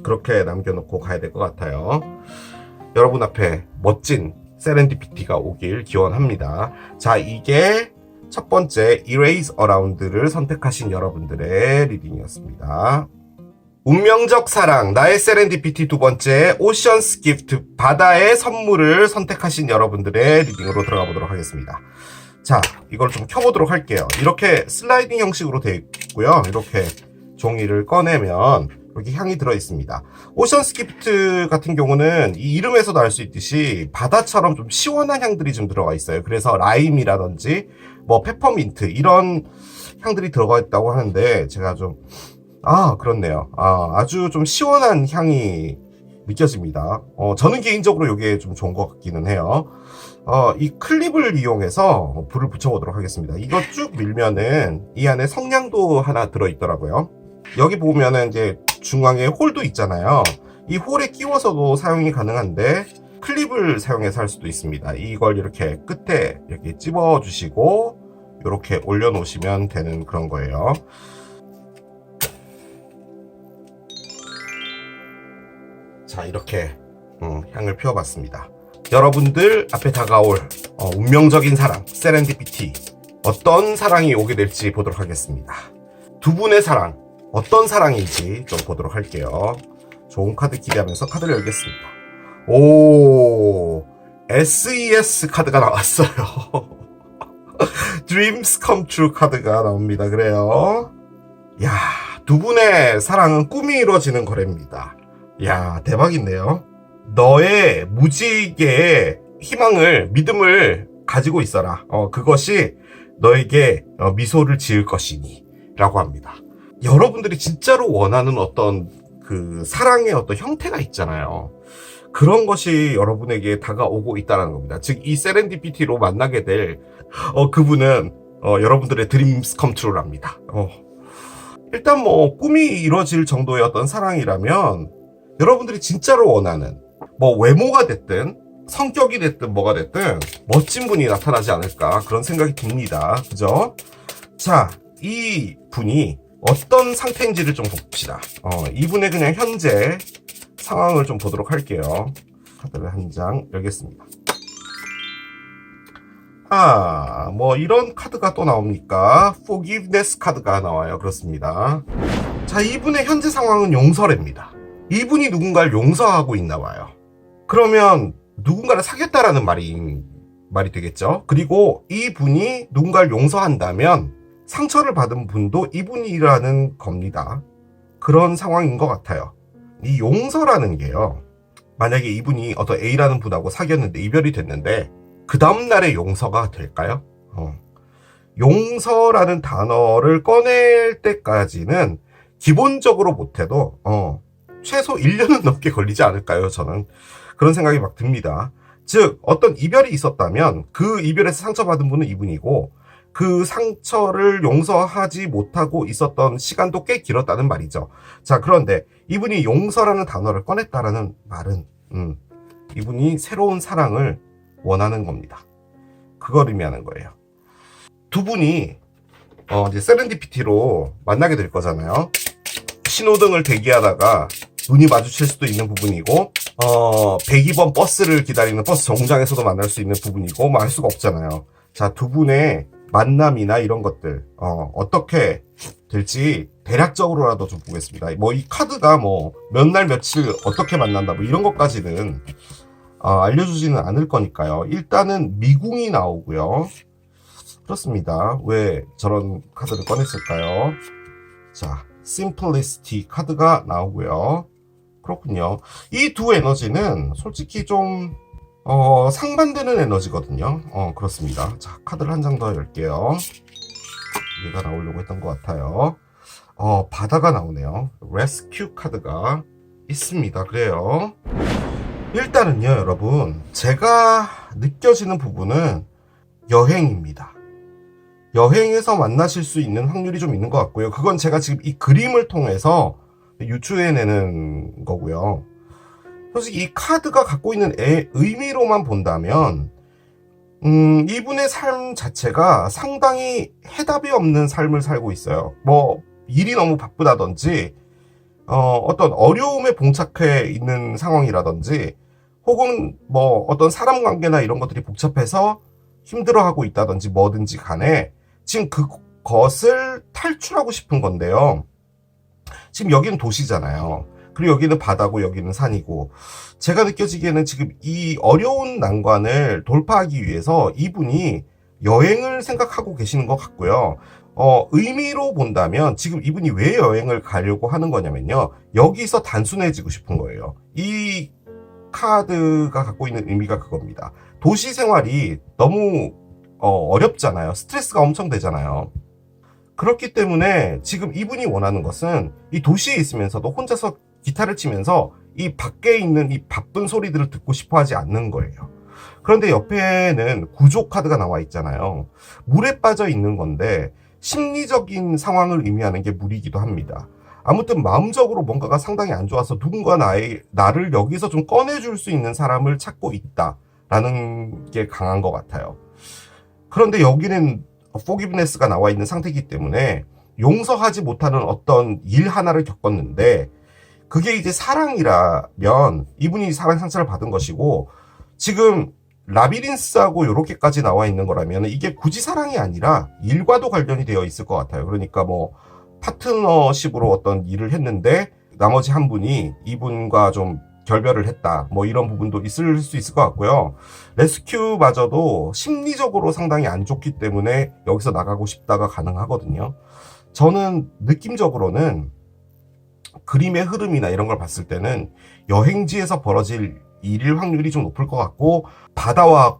그렇게 남겨놓고 가야 될 것 같아요. 여러분 앞에 멋진 세렌디피티가 오길 기원합니다. 자, 이게 첫 번째 Erase Around를 선택하신 여러분들의 리딩이었습니다. 운명적 사랑, 나의 세렌디피티 두 번째, 오션스 기프트, 바다의 선물을 선택하신 여러분들의 리딩으로 들어가 보도록 하겠습니다. 자, 이걸 좀 켜보도록 할게요. 이렇게 슬라이딩 형식으로 되어 있고요. 이렇게 종이를 꺼내면 이렇게 향이 들어 있습니다. 오션스 기프트 같은 경우는 이 이름에서도 알 수 있듯이 바다처럼 좀 시원한 향들이 좀 들어가 있어요. 그래서 라임이라든지 뭐 페퍼민트 이런 향들이 들어가 있다고 하는데 제가 좀 그렇네요. 아주 좀 시원한 향이 느껴집니다. 저는 개인적으로 이게 좀 좋은 것 같기는 해요. 이 클립을 이용해서 불을 붙여보도록 하겠습니다. 이거 쭉 밀면은 이 안에 성냥도 하나 들어있더라고요. 여기 보면은 이제 중앙에 홀도 있잖아요. 이 홀에 끼워서도 사용이 가능한데 클립을 사용해서 할 수도 있습니다. 이걸 이렇게 끝에 이렇게 찝어 주시고 이렇게 올려 놓으시면 되는 그런 거예요. 자, 이렇게 향을 피워봤습니다. 여러분들 앞에 다가올 운명적인 사랑, 세렌디피티, 어떤 사랑이 오게 될지 보도록 하겠습니다. 두 분의 사랑, 어떤 사랑인지 좀 보도록 할게요. 좋은 카드 기대하면서 카드를 열겠습니다. 오, SES 카드가 나왔어요. Dreams Come True 카드가 나옵니다. 그래요. 야, 두 분의 사랑은 꿈이 이루어지는 거래입니다. 야, 대박인데요. 너의 무지개의 희망을, 믿음을 가지고 있어라. 그것이 너에게 미소를 지을 것이니 라고 합니다. 여러분들이 진짜로 원하는 어떤 그 사랑의 어떤 형태가 있잖아요. 그런 것이 여러분에게 다가오고 있다는 겁니다. 즉, 이 세렌디피티로 만나게 될 그분은 여러분들의 드림스 컴트루랍니다. 일단 뭐 꿈이 이루어질 정도의 어떤 사랑이라면 여러분들이 진짜로 원하는 뭐 외모가 됐든 성격이 됐든 뭐가 됐든 멋진 분이 나타나지 않을까 그런 생각이 듭니다. 그죠? 자, 이 분이 어떤 상태인지를 좀 봅시다. 이분의 그냥 현재 상황을 좀 보도록 할게요. 카드를 한 장 열겠습니다. 뭐 이런 카드가 또 나옵니까? Forgiveness 카드가 나와요. 그렇습니다. 자, 이분의 현재 상황은 용서랍니다. 이분이 누군가를 용서하고 있나 봐요. 그러면 누군가를 사귀었다라는 말이 되겠죠. 그리고 이분이 누군가를 용서한다면 상처를 받은 분도 이분이라는 겁니다. 그런 상황인 것 같아요. 이 용서라는 게요. 만약에 이분이 어떤 A라는 분하고 사귀었는데 이별이 됐는데 그 다음날에 용서가 될까요? 용서라는 단어를 꺼낼 때까지는 기본적으로 못해도 최소 1년은 넘게 걸리지 않을까요? 저는 그런 생각이 막 듭니다. 즉 어떤 이별이 있었다면 그 이별에서 상처받은 분은 이분이고 그 상처를 용서하지 못하고 있었던 시간도 꽤 길었다는 말이죠. 자, 그런데 이분이 용서라는 단어를 꺼냈다라는 말은 이분이 새로운 사랑을 원하는 겁니다. 그걸 의미하는 거예요. 두 분이 이제 세렌디피티로 만나게 될 거잖아요. 신호등을 대기하다가 눈이 마주칠 수도 있는 부분이고 102번 버스를 기다리는 버스 정류장에서도 만날 수 있는 부분이고 뭐 알 수가 없잖아요. 자, 두 분의 만남이나 이런 것들 어떻게 될지 대략적으로라도 좀 보겠습니다. 뭐 이 카드가 뭐 몇 날 며칠 어떻게 만난다 뭐 이런 것까지는 알려주지는 않을 거니까요. 일단은 미궁이 나오고요. 그렇습니다. 왜 저런 카드를 꺼냈을까요? 자, Simplicity 카드가 나오고요. 그렇군요. 이 두 에너지는 솔직히 좀 상반되는 에너지거든요. 그렇습니다. 자, 카드를 한 장 더 열게요. 얘가 나오려고 했던 것 같아요. 바다가 나오네요. Rescue 카드가 있습니다. 그래요. 일단은요, 여러분, 제가 느껴지는 부분은 여행입니다. 여행에서 만나실 수 있는 확률이 좀 있는 것 같고요. 그건 제가 지금 이 그림을 통해서 유추해내는 거고요. 솔직히 이 카드가 갖고 있는 의미로만 본다면 이분의 삶 자체가 상당히 해답이 없는 삶을 살고 있어요. 뭐 일이 너무 바쁘다든지 어떤 어려움에 봉착해 있는 상황이라든지 혹은 뭐 어떤 사람 관계나 이런 것들이 복잡해서 힘들어하고 있다든지 뭐든지 간에 지금 그것을 탈출하고 싶은 건데요. 지금 여기는 도시잖아요. 그리고 여기는 바다고 여기는 산이고 제가 느껴지기에는 지금 이 어려운 난관을 돌파하기 위해서 이분이 여행을 생각하고 계시는 것 같고요. 의미로 본다면 지금 이분이 왜 여행을 가려고 하는 거냐면요. 여기서 단순해지고 싶은 거예요. 이 카드가 갖고 있는 의미가 그겁니다. 도시 생활이 너무 어렵잖아요. 스트레스가 엄청 되잖아요. 그렇기 때문에 지금 이분이 원하는 것은 이 도시에 있으면서도 혼자서 기타를 치면서 이 밖에 있는 이 바쁜 소리들을 듣고 싶어 하지 않는 거예요. 그런데 옆에는 구조 카드가 나와 있잖아요. 물에 빠져 있는 건데 심리적인 상황을 의미하는 게 물이기도 합니다. 아무튼 마음적으로 뭔가가 상당히 안 좋아서 누군가 나를 여기서 좀 꺼내줄 수 있는 사람을 찾고 있다라는 게 강한 것 같아요. 그런데 여기는 forgiveness가 나와 있는 상태이기 때문에 용서하지 못하는 어떤 일 하나를 겪었는데 그게 이제 사랑이라면 이분이 사랑 상처를 받은 것이고 지금 라비린스하고 이렇게까지 나와 있는 거라면 이게 굳이 사랑이 아니라 일과도 관련이 되어 있을 것 같아요. 그러니까 뭐 파트너십으로 어떤 일을 했는데 나머지 한 분이 이분과 좀 결별을 했다. 뭐 이런 부분도 있을 수 있을 것 같고요. 레스큐마저도 심리적으로 상당히 안 좋기 때문에 여기서 나가고 싶다가 가능하거든요. 저는 느낌적으로는 그림의 흐름이나 이런 걸 봤을 때는 여행지에서 벌어질 일일 확률이 좀 높을 것 같고 바다와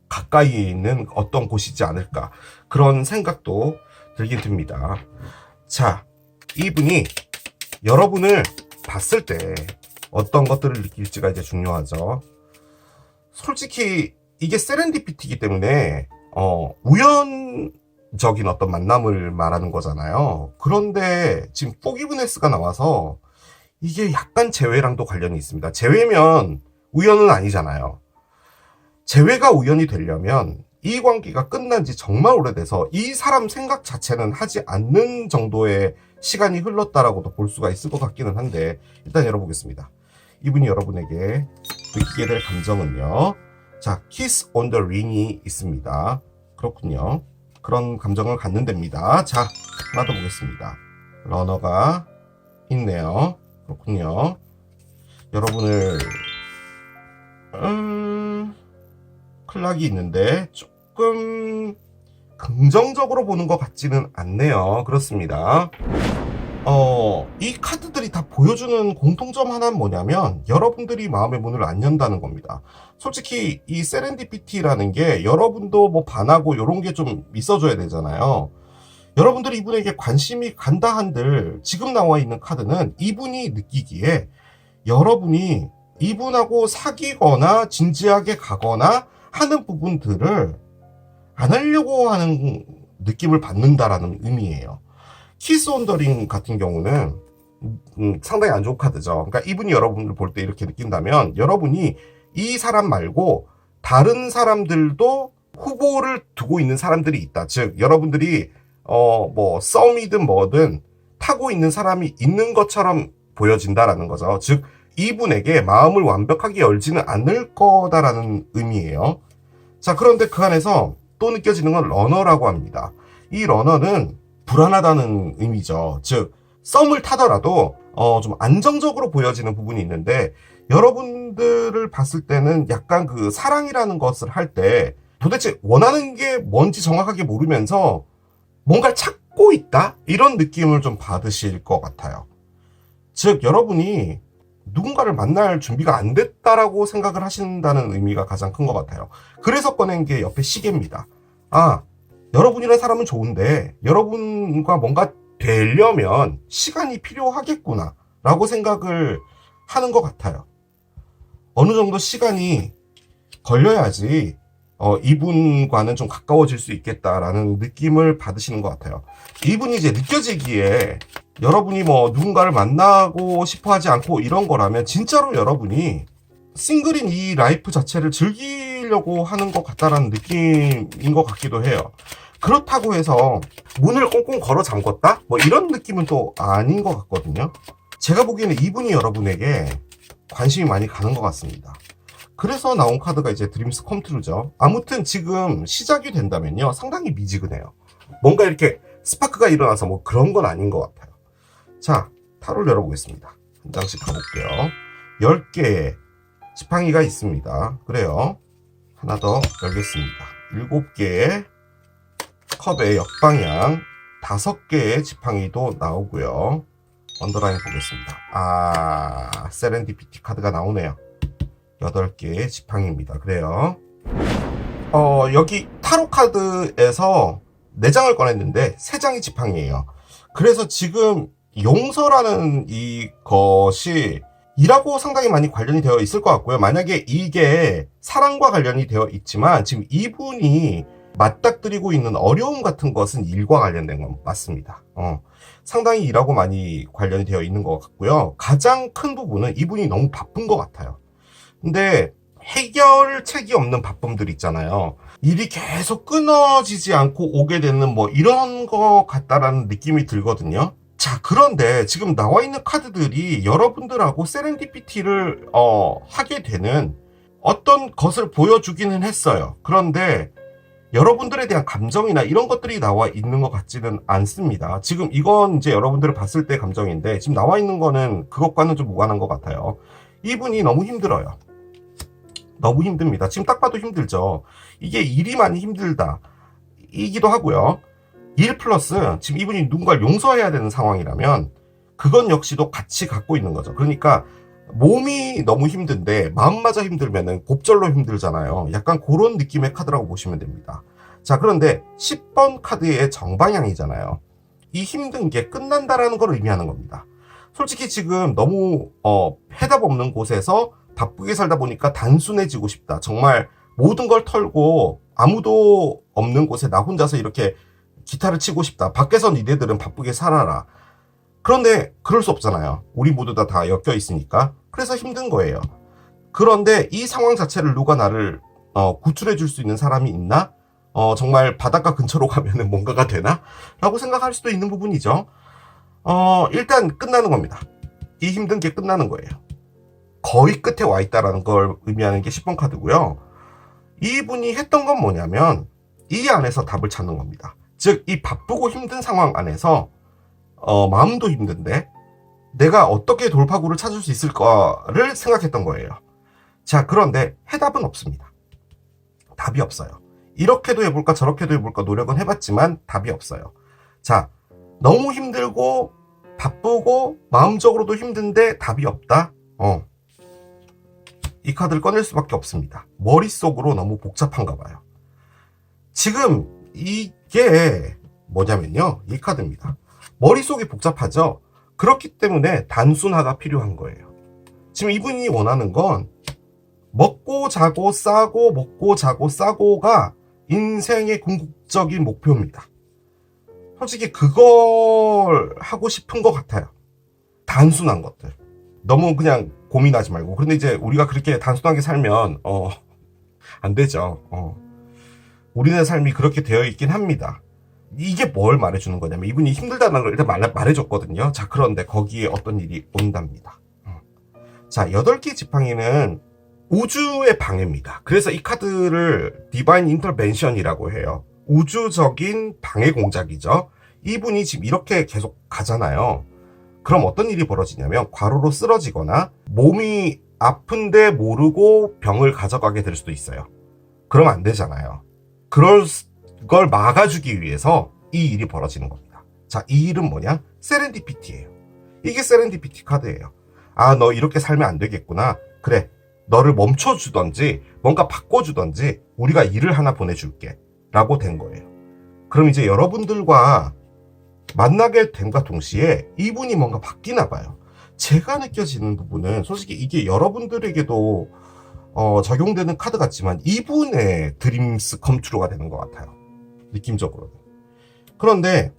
가까이 있는 어떤 곳이지 않을까 그런 생각도 들긴 듭니다. 자, 이분이 여러분을 봤을 때 어떤 것들을 느낄지가 이제 중요하죠. 솔직히 이게 세렌디피티이기 때문에 우연적인 어떤 만남을 말하는 거잖아요. 그런데 지금 포기브네스가 나와서 이게 약간 재회랑도 관련이 있습니다. 재회면 우연은 아니잖아요. 재회가 우연이 되려면 이 관계가 끝난 지 정말 오래돼서 이 사람 생각 자체는 하지 않는 정도의 시간이 흘렀다라고도 볼 수가 있을 것 같기는 한데 일단 열어보겠습니다. 이분이 여러분에게 느끼게 될 감정은요. 자, Kiss on the Ring이 있습니다. 그렇군요. 그런 감정을 갖는 됩니다. 자, 하나 더 보겠습니다. 러너가 있네요. 그렇군요. 여러분을 클락이 있는데 조금 긍정적으로 보는 것 같지는 않네요. 그렇습니다. 이 카드들이 다 보여주는 공통점 하나는 뭐냐면 여러분들이 마음의 문을 안 연다는 겁니다. 솔직히 이 세렌디피티라는 게 여러분도 뭐 반하고 이런 게 좀 있어줘야 되잖아요. 여러분들이 이분에게 관심이 간다 한들 지금 나와 있는 카드는 이분이 느끼기에 여러분이 이분하고 사귀거나 진지하게 가거나 하는 부분들을 안 하려고 하는 느낌을 받는다라는 의미예요. 키스 온 더 링 같은 경우는 상당히 안 좋은 카드죠. 그러니까 이분이 여러분을 볼 때 이렇게 느낀다면 여러분이 이 사람 말고 다른 사람들도 후보를 두고 있는 사람들이 있다. 즉 여러분들이 뭐 썸이든 뭐든 타고 있는 사람이 있는 것처럼 보여진다라는 거죠. 즉 이분에게 마음을 완벽하게 열지는 않을 거다라는 의미예요. 자, 그런데 그 안에서 또 느껴지는 건 러너라고 합니다. 이 러너는 불안하다는 의미죠. 즉 썸을 타더라도 좀 안정적으로 보여지는 부분이 있는데 여러분들을 봤을 때는 약간 그 사랑이라는 것을 할 때 도대체 원하는 게 뭔지 정확하게 모르면서 뭔가를 찾고 있다? 이런 느낌을 좀 받으실 것 같아요. 즉 여러분이 누군가를 만날 준비가 안 됐다라고 생각을 하신다는 의미가 가장 큰 것 같아요. 그래서 꺼낸 게 옆에 시계입니다. 아, 여러분이라는 사람은 좋은데 여러분과 뭔가 되려면 시간이 필요하겠구나 라고 생각을 하는 것 같아요. 어느 정도 시간이 걸려야지 이분과는 좀 가까워질 수 있겠다라는 느낌을 받으시는 것 같아요. 이분이 이제 느껴지기에 여러분이 뭐 누군가를 만나고 싶어 하지 않고 이런 거라면 진짜로 여러분이 싱글인 이 라이프 자체를 즐기려고 하는 것 같다라는 느낌인 것 같기도 해요. 그렇다고 해서 문을 꽁꽁 걸어 잠궜다? 뭐 이런 느낌은 또 아닌 것 같거든요. 제가 보기에는 이분이 여러분에게 관심이 많이 가는 것 같습니다. 그래서 나온 카드가 이제 드림스 컴트루죠. 아무튼 지금 시작이 된다면요. 상당히 미지근해요. 뭔가 이렇게 스파크가 일어나서 뭐 그런 건 아닌 것 같아요. 자, 타로를 열어보겠습니다. 한 장씩 가볼게요. 10개의 지팡이가 있습니다. 그래요. 하나 더 열겠습니다. 7개의 컵의 역방향 5개의 지팡이도 나오고요. 언더라인 보겠습니다. 세렌디피티 카드가 나오네요. 8개의 지팡이입니다. 그래요. 여기 타로 카드에서 4장을 꺼냈는데 3장이 지팡이에요. 그래서 지금 용서라는 이것이 이라고 상당히 많이 관련이 되어 있을 것 같고요. 만약에 이게 사랑과 관련이 되어 있지만 지금 이분이 맞닥뜨리고 있는 어려움 같은 것은 일과 관련된 건 맞습니다. 상당히 일하고 많이 관련이 되어 있는 것 같고요. 가장 큰 부분은 이분이 너무 바쁜 것 같아요. 근데 해결책이 없는 바쁨들 있잖아요. 일이 계속 끊어지지 않고 오게 되는 뭐 이런 것 같다라는 느낌이 들거든요. 자, 그런데 지금 나와 있는 카드들이 여러분들하고 세렌디피티를 하게 되는 어떤 것을 보여주기는 했어요. 그런데 여러분들에 대한 감정이나 이런 것들이 나와 있는 것 같지는 않습니다. 지금 이건 이제 여러분들을 봤을 때 감정인데 지금 나와 있는 거는 그것과는 좀 무관한 것 같아요. 이분이 너무 힘들어요. 너무 힘듭니다. 지금 딱 봐도 힘들죠. 이게 일이 많이 힘들다 이기도 하고요. 일 플러스 지금 이분이 누군가를 용서해야 되는 상황이라면 그건 역시도 같이 갖고 있는 거죠. 그러니까 몸이 너무 힘든데 마음마저 힘들면은 곱절로 힘들잖아요. 약간 그런 느낌의 카드라고 보시면 됩니다. 자, 그런데 10번 카드의 정방향이잖아요. 이 힘든 게 끝난다라는 걸 의미하는 겁니다. 솔직히 지금 너무 해답 없는 곳에서 바쁘게 살다 보니까 단순해지고 싶다. 정말 모든 걸 털고 아무도 없는 곳에 나 혼자서 이렇게 기타를 치고 싶다. 밖에서 니네들은 바쁘게 살아라. 그런데 그럴 수 없잖아요. 우리 모두 다 엮여 있으니까. 그래서 힘든 거예요. 그런데 이 상황 자체를 누가 나를 구출해 줄 수 있는 사람이 있나? 정말 바닷가 근처로 가면은 뭔가가 되나? 라고 생각할 수도 있는 부분이죠. 일단 끝나는 겁니다. 이 힘든 게 끝나는 거예요. 거의 끝에 와 있다라는 걸 의미하는 게 10번 카드고요. 이분이 했던 건 뭐냐면 이 안에서 답을 찾는 겁니다. 즉, 이 바쁘고 힘든 상황 안에서 마음도 힘든데 내가 어떻게 돌파구를 찾을 수 있을까를 생각했던 거예요. 자, 그런데 해답은 없습니다. 답이 없어요. 이렇게도 해볼까 저렇게도 해볼까 노력은 해봤지만 답이 없어요. 자, 너무 힘들고 바쁘고 마음적으로도 힘든데 답이 없다? 이 카드를 꺼낼 수밖에 없습니다. 머릿속으로 너무 복잡한가 봐요. 지금 이게 뭐냐면요. 이 카드입니다. 머릿속이 복잡하죠? 그렇기 때문에 단순화가 필요한 거예요. 지금 이분이 원하는 건 먹고 자고 싸고 먹고 자고 싸고가 인생의 궁극적인 목표입니다. 솔직히 그걸 하고 싶은 것 같아요. 단순한 것들. 너무 그냥 고민하지 말고. 그런데 이제 우리가 그렇게 단순하게 살면 안 되죠. 우리네 삶이 그렇게 되어 있긴 합니다. 이게 뭘 말해주는 거냐면 이분이 힘들다는 걸 일단 말해줬거든요. 자, 그런데 거기에 어떤 일이 온답니다. 자, 8개 지팡이는 우주의 방해입니다. 그래서 이 카드를 디바인 인터벤션이라고 해요. 우주적인 방해 공작이죠. 이분이 지금 이렇게 계속 가잖아요. 그럼 어떤 일이 벌어지냐면 과로로 쓰러지거나 몸이 아픈데 모르고 병을 가져가게 될 수도 있어요. 그러면 안 되잖아요. 그럴 걸 막아주기 위해서 이 일이 벌어지는 겁니다. 자, 이 일은 뭐냐? 세렌디피티예요. 이게 세렌디피티 카드예요. 아, 너 이렇게 살면 안 되겠구나. 그래, 너를 멈춰주던지 뭔가 바꿔주던지 우리가 일을 하나 보내줄게 라고 된 거예요. 그럼 이제 여러분들과 만나게 됨과 동시에 이분이 뭔가 바뀌나 봐요. 제가 느껴지는 부분은 솔직히 이게 여러분들에게도 적용되는 카드 같지만 이분의 드림스 컴트루가 되는 것 같아요. 느낌적으로는. 그런데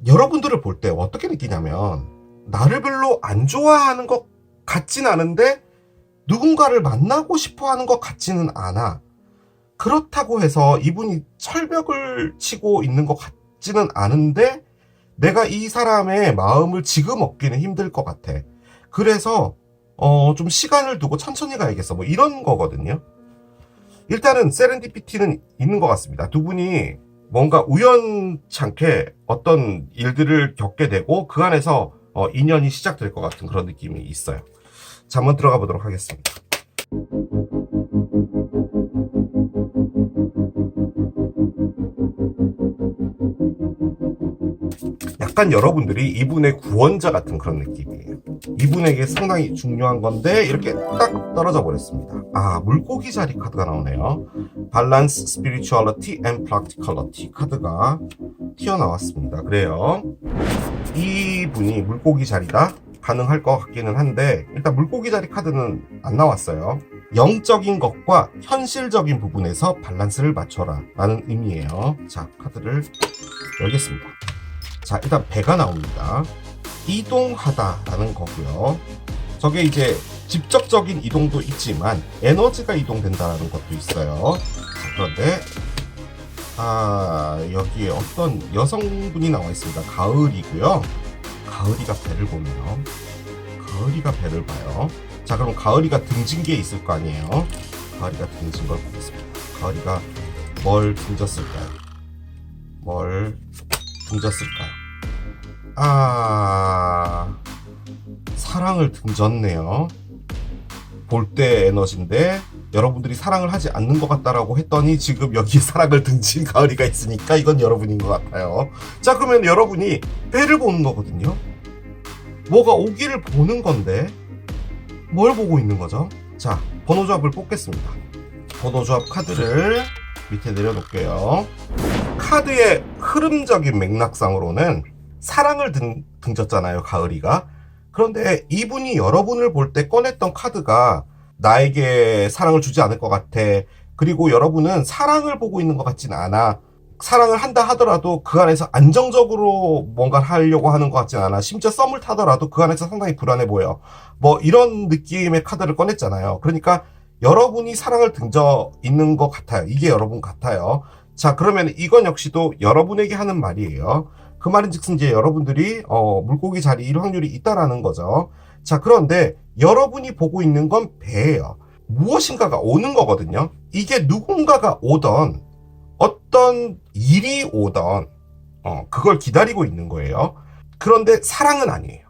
여러분들을 볼 때 어떻게 느끼냐면 나를 별로 안 좋아하는 것 같진 않은데 누군가를 만나고 싶어 하는 것 같지는 않아. 그렇다고 해서 이분이 철벽을 치고 있는 것 같지는 않은데 내가 이 사람의 마음을 지금 얻기는 힘들 것 같아. 그래서 좀 시간을 두고 천천히 가야겠어. 뭐 이런 거거든요. 일단은 세렌디피티는 있는 것 같습니다. 두 분이 뭔가 우연찮게 어떤 일들을 겪게 되고 그 안에서 인연이 시작될 것 같은 그런 느낌이 있어요. 자, 한번 들어가 보도록 하겠습니다. 약간 여러분들이 이분의 구원자 같은 그런 느낌이에요. 이분에게 상당히 중요한 건데 이렇게 딱 떨어져 버렸습니다. 물고기 자리 카드가 나오네요. 밸런스, 스피리추얼리티 앤 프랙티컬리티 카드가 튀어나왔습니다. 그래요, 이분이 물고기 자리다 가능할 것 같기는 한데, 일단 물고기 자리 카드는 안 나왔어요. 영적인 것과 현실적인 부분에서 밸런스를 맞춰라 라는 의미예요. 자, 카드를 열겠습니다. 자, 일단 배가 나옵니다. 이동하다 라는 거고요. 저게 이제 직접적인 이동도 있지만 에너지가 이동된다는 것도 있어요. 자, 그런데 여기에 어떤 여성분이 나와 있습니다. 가을이고요. 가을이가 배를 보네요. 가을이가 배를 봐요. 자, 그럼 가을이가 등진 게 있을 거 아니에요. 가을이가 등진 걸 보겠습니다. 가을이가 뭘 등졌을까요? 뭘 등졌을까요? 사랑을 등졌네요. 볼 때 에너지인데 여러분들이 사랑을 하지 않는 것 같다라고 했더니 지금 여기에 사랑을 등진 가을이가 있으니까 이건 여러분인 것 같아요. 자, 그러면 여러분이 배를 보는 거거든요. 뭐가 오기를 보는 건데 뭘 보고 있는 거죠? 자, 번호 조합을 뽑겠습니다. 번호 조합 카드를 밑에 내려놓을게요. 카드의 흐름적인 맥락상으로는 사랑을 등졌잖아요, 가을이가. 그런데 이분이 여러분을 볼 때 꺼냈던 카드가 나에게 사랑을 주지 않을 것 같아. 그리고 여러분은 사랑을 보고 있는 것 같진 않아. 사랑을 한다 하더라도 그 안에서 안정적으로 뭔가를 하려고 하는 것 같진 않아. 심지어 썸을 타더라도 그 안에서 상당히 불안해 보여. 뭐 이런 느낌의 카드를 꺼냈잖아요. 그러니까 여러분이 사랑을 등져 있는 것 같아요. 이게 여러분 같아요. 자, 그러면 이건 역시도 여러분에게 하는 말이에요. 그 말인즉슨 이제 여러분들이 물고기 자리일 확률이 있다라는 거죠. 자, 그런데 여러분이 보고 있는 건 배예요. 무엇인가가 오는 거거든요. 이게 누군가가 오던 어떤 일이 오던 그걸 기다리고 있는 거예요. 그런데 사랑은 아니에요.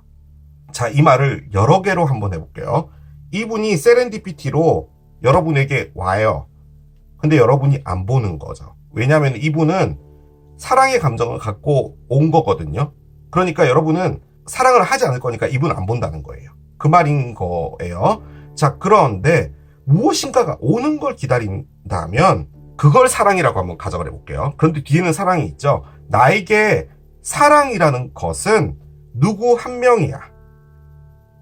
자, 이 말을 여러 개로 한번 해볼게요. 이분이 세렌디피티로 여러분에게 와요. 근데 여러분이 안 보는 거죠. 왜냐하면 이분은 사랑의 감정을 갖고 온 거거든요. 그러니까 여러분은 사랑을 하지 않을 거니까 이분 안 본다는 거예요. 그 말인 거예요. 자, 그런데 무엇인가가 오는 걸 기다린다면 그걸 사랑이라고 한번 가정을 해볼게요. 그런데 뒤에는 사랑이 있죠. 나에게 사랑이라는 것은 누구 한 명이야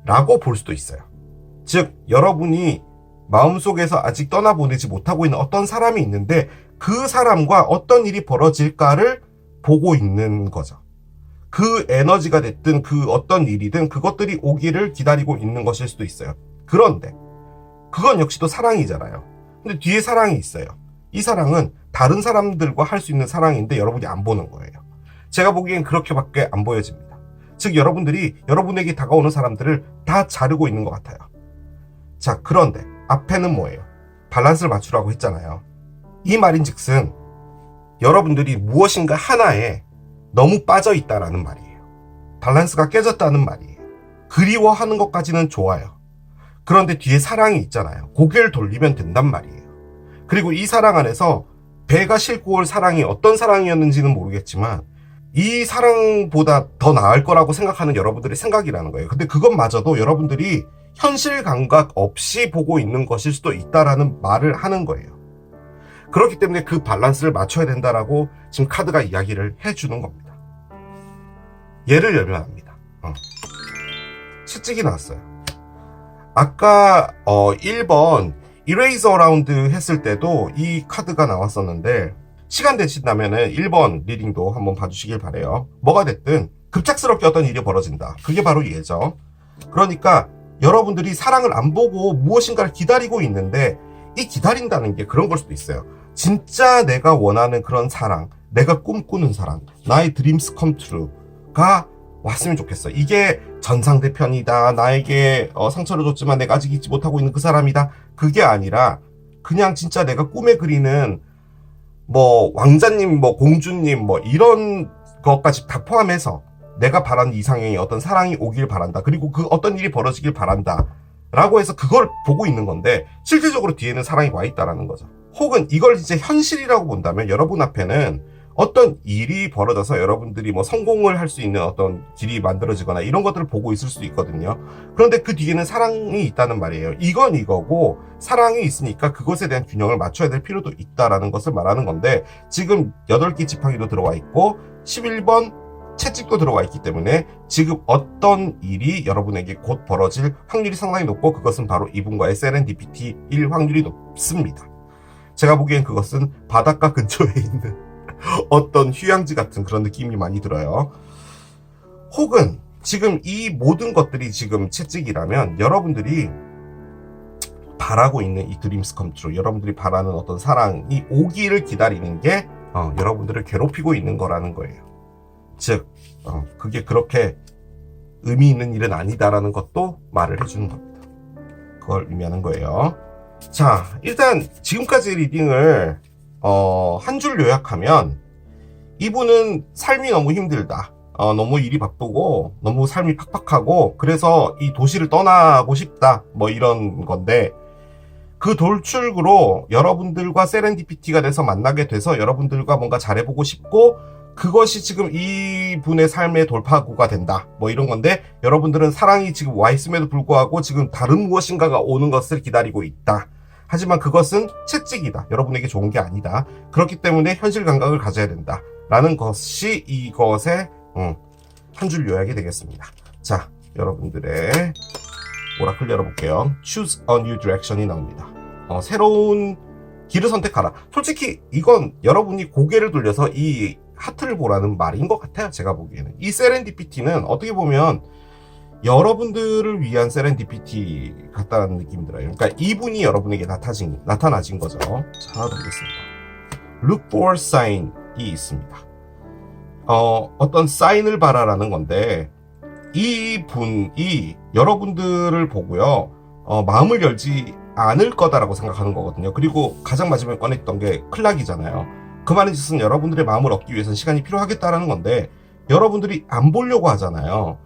라고 볼 수도 있어요. 즉, 여러분이 마음속에서 아직 떠나보내지 못하고 있는 어떤 사람이 있는데 그 사람과 어떤 일이 벌어질까를 보고 있는 거죠. 그 에너지가 됐든 그 어떤 일이든 그것들이 오기를 기다리고 있는 것일 수도 있어요. 그런데 그건 역시도 사랑이잖아요. 근데 뒤에 사랑이 있어요. 이 사랑은 다른 사람들과 할 수 있는 사랑인데 여러분이 안 보는 거예요. 제가 보기엔 그렇게밖에 안 보여집니다. 즉, 여러분들이 여러분에게 다가오는 사람들을 다 자르고 있는 것 같아요. 자, 그런데 앞에는 뭐예요? 밸런스를 맞추라고 했잖아요. 이 말인즉슨 여러분들이 무엇인가 하나에 너무 빠져 있다라는 말이에요. 밸런스가 깨졌다는 말이에요. 그리워하는 것까지는 좋아요. 그런데 뒤에 사랑이 있잖아요. 고개를 돌리면 된단 말이에요. 그리고 이 사랑 안에서 배가 싣고 올 사랑이 어떤 사랑이었는지는 모르겠지만 이 사랑보다 더 나을 거라고 생각하는 여러분들의 생각이라는 거예요. 근데 그것마저도 여러분들이 현실 감각 없이 보고 있는 것일 수도 있다라는 말을 하는 거예요. 그렇기 때문에 그 밸런스를 맞춰야 된다라고 지금 카드가 이야기를 해주는 겁니다. 예를 열면 합니다. 채찍이 나왔어요. 아까 1번 이레이저 라운드 했을 때도 이 카드가 나왔었는데 시간 되신다면은 1번 리딩도 한번 봐주시길 바래요. 뭐가 됐든 급작스럽게 어떤 일이 벌어진다. 그게 바로 얘죠. 그러니까 여러분들이 사랑을 안 보고 무엇인가를 기다리고 있는데 이 기다린다는 게 그런 걸 수도 있어요. 진짜 내가 원하는 그런 사랑, 내가 꿈꾸는 사랑, 나의 드림스 컴 트루가 왔으면 좋겠어. 이게 전상대편이다. 나에게 상처를 줬지만 내가 아직 잊지 못하고 있는 그 사람이다. 그게 아니라 그냥 진짜 내가 꿈에 그리는 뭐 왕자님, 뭐 공주님, 뭐 이런 것까지 다 포함해서 내가 바라는 이상형의 어떤 사랑이 오길 바란다. 그리고 그 어떤 일이 벌어지길 바란다. 라고 해서 그걸 보고 있는 건데 실질적으로 뒤에는 사랑이 와 있다라는 거죠. 혹은 이걸 이제 현실이라고 본다면 여러분 앞에는 어떤 일이 벌어져서 여러분들이 뭐 성공을 할 수 있는 어떤 길이 만들어지거나 이런 것들을 보고 있을 수도 있거든요. 그런데 그 뒤에는 사랑이 있다는 말이에요. 이건 이거고 사랑이 있으니까 그것에 대한 균형을 맞춰야 될 필요도 있다라는 것을 말하는 건데, 지금 8개 지팡이도 들어와 있고 11번 채찍도 들어와 있기 때문에 지금 어떤 일이 여러분에게 곧 벌어질 확률이 상당히 높고, 그것은 바로 이분과의 세렌디피티일 확률이 높습니다. 제가 보기엔 그것은 바닷가 근처에 있는 어떤 휴양지 같은 그런 느낌이 많이 들어요. 혹은 지금 이 모든 것들이 지금 채찍이라면 여러분들이 바라고 있는 이 드림스 컴트루, 여러분들이 바라는 어떤 사랑이 오기를 기다리는 게 여러분들을 괴롭히고 있는 거라는 거예요. 즉 그게 그렇게 의미 있는 일은 아니다라는 것도 말을 해주는 겁니다. 그걸 의미하는 거예요. 자, 일단 지금까지 리딩을 한 줄 요약하면, 이분은 삶이 너무 힘들다, 너무 일이 바쁘고 너무 삶이 팍팍하고 그래서 이 도시를 떠나고 싶다, 뭐 이런 건데, 그 돌출구로 여러분들과 세렌디피티가 돼서 만나게 돼서 여러분들과 뭔가 잘해보고 싶고, 그것이 지금 이분의 삶의 돌파구가 된다, 뭐 이런 건데, 여러분들은 사랑이 지금 와 있음에도 불구하고 지금 다른 무엇인가가 오는 것을 기다리고 있다. 하지만 그것은 채찍이다, 여러분에게 좋은 게 아니다. 그렇기 때문에 현실 감각을 가져야 된다 라는 것이 이것의 한 줄 요약이 되겠습니다. 자, 여러분들의 오라클 열어볼게요. Choose a new direction이 나옵니다. 새로운 길을 선택하라. 솔직히 이건 여러분이 고개를 돌려서 이 하트를 보라는 말인 것 같아요. 제가 보기에는 이 세렌디피티는 어떻게 보면 여러분들을 위한 세렌디피티 같다는 느낌이 들어요. 그러니까 이분이 여러분에게 나타나진 거죠. 자, 넘겠습니다. Look for sign이 있습니다. 어떤 사인을 바라라는 건데, 이 분이 여러분들을 보고요, 마음을 열지 않을 거다라고 생각하는 거거든요. 그리고 가장 마지막에 꺼냈던 게 클락이잖아요. 그 말은 뜻은 여러분들의 마음을 얻기 위해서는 시간이 필요하겠다라는 건데, 여러분들이 안 보려고 하잖아요.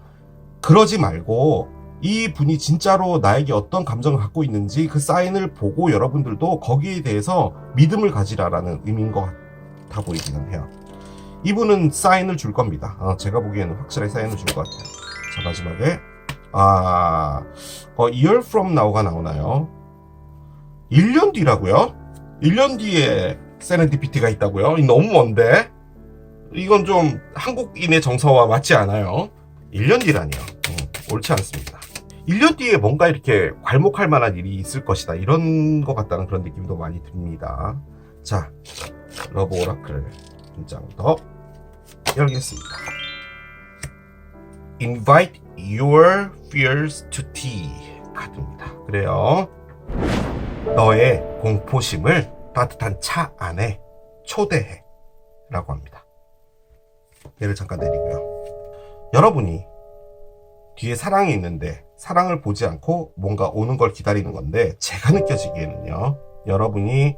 그러지 말고 이 분이 진짜로 나에게 어떤 감정을 갖고 있는지 그 사인을 보고 여러분들도 거기에 대해서 믿음을 가지라라는 의미인 것 같아 보이기는 해요. 이분은 사인을 줄 겁니다. 제가 보기에는 확실하게 사인을 줄 것 같아요. 자, 마지막에 year from now가 나오나요? 1년 뒤라고요? 1년 뒤에 세렌디피티가 있다고요? 너무 먼데? 이건 좀 한국인의 정서와 맞지 않아요. 1년 뒤라니요. 옳지 않습니다. 1년 뒤에 뭔가 이렇게 괄목할 만한 일이 있을 것이다, 이런 것 같다는 그런 느낌도 많이 듭니다. 자, 러브 오라클 한 장 더 열겠습니다. Invite your fears to tea 카드입니다. 그래요. 너의 공포심을 따뜻한 차 안에 초대해 라고 합니다. 얘를 잠깐 내리고요. 여러분이 뒤에 사랑이 있는데 사랑을 보지 않고 뭔가 오는 걸 기다리는 건데, 제가 느껴지기에는요, 여러분이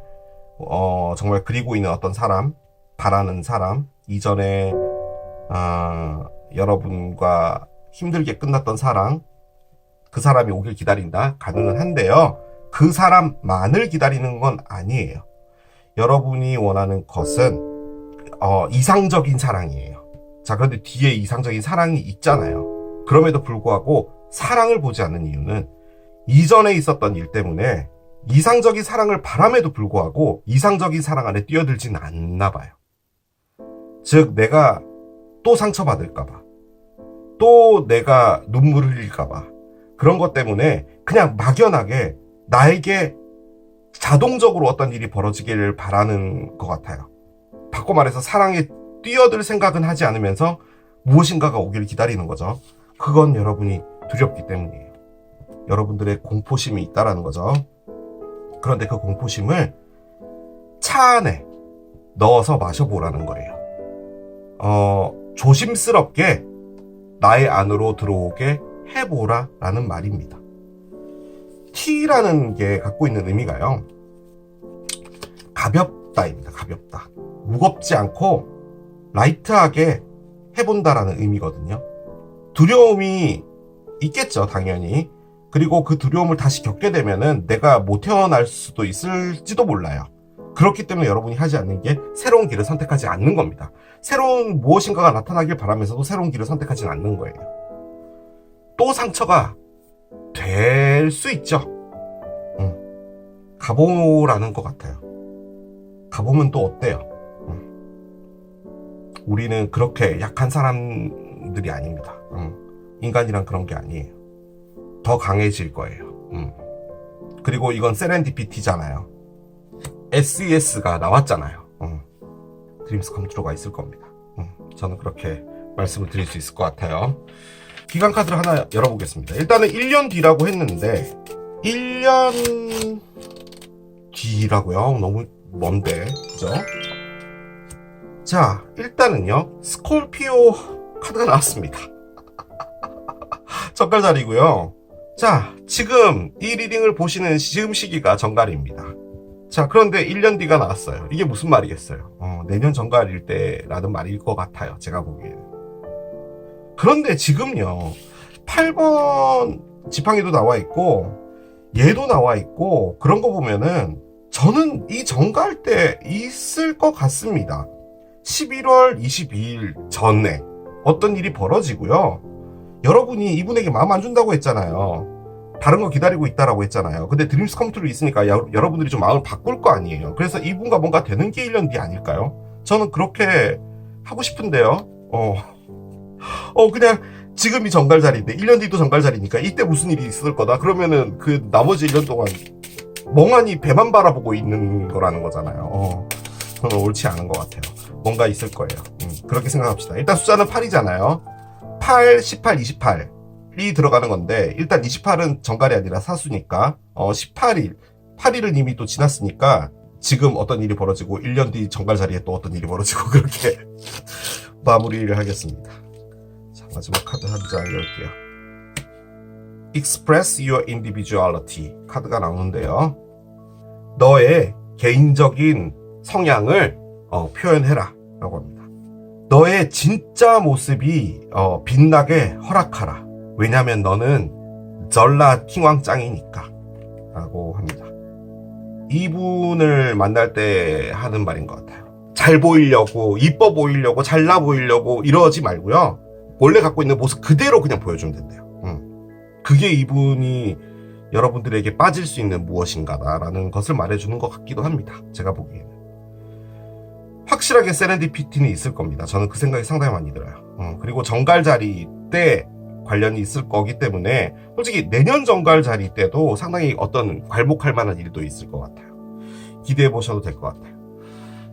정말 그리고 있는 어떤 사람, 바라는 사람, 이전에 여러분과 힘들게 끝났던 사랑, 그 사람이 오길 기다린다, 가능은 한데요, 그 사람만을 기다리는 건 아니에요. 여러분이 원하는 것은 이상적인 사랑이에요. 자, 그런데 뒤에 이상적인 사랑이 있잖아요. 그럼에도 불구하고 사랑을 보지 않는 이유는 이전에 있었던 일 때문에 이상적인 사랑을 바람에도 불구하고 이상적인 사랑 안에 뛰어들진 않나 봐요. 즉, 내가 또 상처받을까봐, 또 내가 눈물을 흘릴까봐, 그런 것 때문에 그냥 막연하게 나에게 자동적으로 어떤 일이 벌어지기를 바라는 것 같아요. 바꿔 말해서 사랑에 뛰어들 생각은 하지 않으면서 무엇인가가 오기를 기다리는 거죠. 그건 여러분이 두렵기 때문이에요. 여러분들의 공포심이 있다라는 거죠. 그런데 그 공포심을 차 안에 넣어서 마셔보라는 거예요. 조심스럽게 나의 안으로 들어오게 해보라 라는 말입니다. T라는 게 갖고 있는 의미가요, 가볍다입니다. 가볍다. 무겁지 않고 라이트하게 해본다라는 의미거든요. 두려움이 있겠죠, 당연히. 그리고 그 두려움을 다시 겪게 되면은 내가 못 태어날 수도 있을지도 몰라요. 그렇기 때문에 여러분이 하지 않는 게 새로운 길을 선택하지 않는 겁니다. 새로운 무엇인가가 나타나길 바라면서도 새로운 길을 선택하지 않는 거예요. 또 상처가 될 수 있죠. 가보라는 것 같아요. 가보면 또 어때요? 우리는 그렇게 약한 사람들이 아닙니다. 인간이란 그런 게 아니에요. 더 강해질 거예요. 그리고 이건 세렌디피티잖아요. SES가 나왔잖아요. 드림스 컴트루가 있을 겁니다. 저는 그렇게 말씀을 드릴 수 있을 것 같아요. 기간 카드를 하나 열어보겠습니다. 일단은 1년 뒤라고 했는데 1년 뒤라고요? 너무 먼데, 그죠? 자, 일단은요, 스콜피오 카드가 나왔습니다. 정갈자리고요. 자, 지금 이 리딩을 보시는 지금 시기가 정갈입니다. 자, 그런데 1년 뒤가 나왔어요. 이게 무슨 말이겠어요? 내년 정갈일 때라는 말일 것 같아요. 제가 보기에는. 그런데 지금요, 8번 지팡이도 나와 있고, 얘도 나와 있고, 그런 거 보면은, 저는 이 정갈 때 있을 것 같습니다. 11월 22일 전에 어떤 일이 벌어지고요. 여러분이 이분에게 마음 안 준다고 했잖아요. 다른 거 기다리고 있다라고 했잖아요. 근데 드림스 컴투로 있으니까 여러분들이 좀 마음을 바꿀 거 아니에요. 그래서 이분과 뭔가 되는 게 1년 뒤 아닐까요? 저는 그렇게 하고 싶은데요. 그냥 지금이 정갈자리인데 1년 뒤도 정갈자리니까 이때 무슨 일이 있을 거다. 그러면은 그 나머지 1년 동안 멍하니 배만 바라보고 있는 거라는 거잖아요. 저는 옳지 않은 것 같아요. 뭔가 있을 거예요. 그렇게 생각합시다. 일단 숫자는 8이잖아요. 8, 18, 28이 들어가는 건데 일단 28은 정갈이 아니라 사수니까 18일, 8일은 이미 또 지났으니까 지금 어떤 일이 벌어지고 1년 뒤 정갈 자리에 또 어떤 일이 벌어지고 그렇게 마무리를 하겠습니다. 자, 마지막 카드 한 장 열게요. Express your individuality 카드가 나오는데요. 너의 개인적인 성향을 표현해라 라고 합니다. 너의 진짜 모습이 빛나게 허락하라. 왜냐면 너는 전라 킹왕짱이니까 라고 합니다. 이분을 만날 때 하는 말인 것 같아요. 잘 보이려고, 이뻐 보이려고, 잘나 보이려고 이러지 말고요. 원래 갖고 있는 모습 그대로 그냥 보여주면 된대요. 그게 이분이 여러분들에게 빠질 수 있는 무엇인가라는 것을 말해주는 것 같기도 합니다. 제가 보기에는. 확실하게 세렌디피티는 있을 겁니다. 저는 그 생각이 상당히 많이 들어요. 그리고 정갈자리 때 관련이 있을 거기 때문에 솔직히 내년 정갈자리 때도 상당히 어떤 괄목할 만한 일도 있을 것 같아요. 기대해 보셔도 될 것 같아요.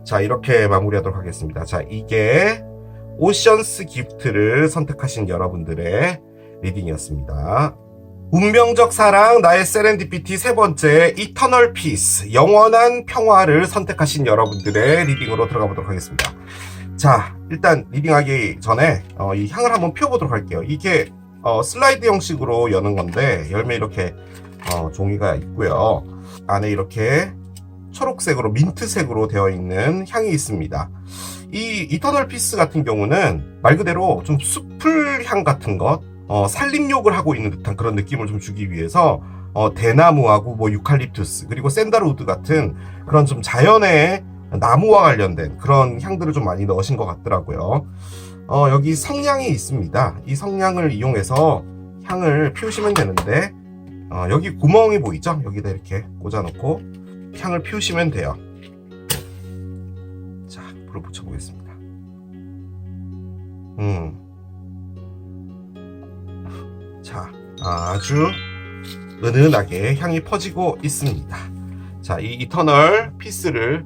자, 이렇게 마무리하도록 하겠습니다. 자, 이게 오션스 기프트를 선택하신 여러분들의 리딩이었습니다. 운명적 사랑, 나의 세렌디피티 세 번째, 이터널 피스, 영원한 평화를 선택하신 여러분들의 리딩으로 들어가 보도록 하겠습니다. 자, 일단 리딩하기 전에 이 향을 한번 피워보도록 할게요. 이게 슬라이드 형식으로 여는 건데 열매 이렇게 종이가 있고요. 안에 이렇게 초록색으로 민트색으로 되어 있는 향이 있습니다. 이 이터널 피스 같은 경우는 말 그대로 좀 숲을 향 같은 것, 산림욕을 하고 있는 듯한 그런 느낌을 좀 주기 위해서 대나무하고 뭐 유칼립투스 그리고 샌달우드 같은 그런 좀 자연의 나무와 관련된 그런 향들을 좀 많이 넣으신 것 같더라고요. 여기 성냥이 있습니다. 이 성냥을 이용해서 향을 피우시면 되는데 여기 구멍이 보이죠? 여기다 이렇게 꽂아놓고 향을 피우시면 돼요. 자, 불을 붙여보겠습니다. 자, 아주 은은하게 향이 퍼지고 있습니다. 자, 이 이터널 피스를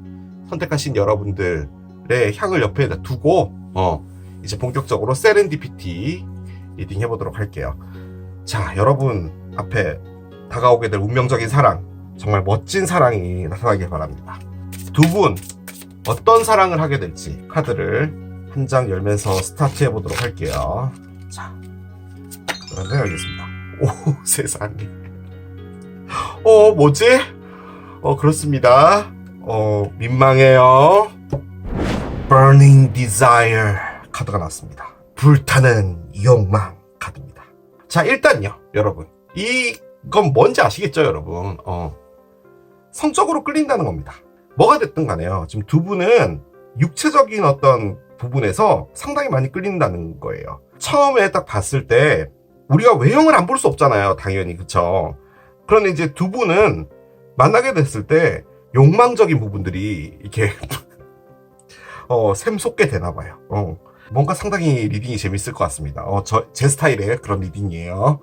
선택하신 여러분들의 향을 옆에다 두고 이제 본격적으로 세렌디피티 리딩 해보도록 할게요. 자, 여러분 앞에 다가오게 될 운명적인 사랑, 정말 멋진 사랑이 나타나길 바랍니다. 두 분 어떤 사랑을 하게 될지 카드를 한 장 열면서 스타트 해보도록 할게요. 자, 그런데 알겠습니다. 오, 세상에. 뭐지? 그렇습니다. 민망해요. Burning Desire 카드가 나왔습니다. 불타는 욕망 카드입니다. 자, 일단요, 여러분. 이건 뭔지 아시겠죠, 여러분? 성적으로 끌린다는 겁니다. 뭐가 됐든 간에요. 지금 두 분은 육체적인 어떤 부분에서 상당히 많이 끌린다는 거예요. 처음에 딱 봤을 때 우리가 외형을 안 볼 수 없잖아요. 당연히. 그쵸? 그런데 이제 두 분은 만나게 됐을 때 욕망적인 부분들이 이렇게 샘솟게 되나 봐요. 뭔가 상당히 리딩이 재밌을 것 같습니다. 제 스타일의 그런 리딩이에요.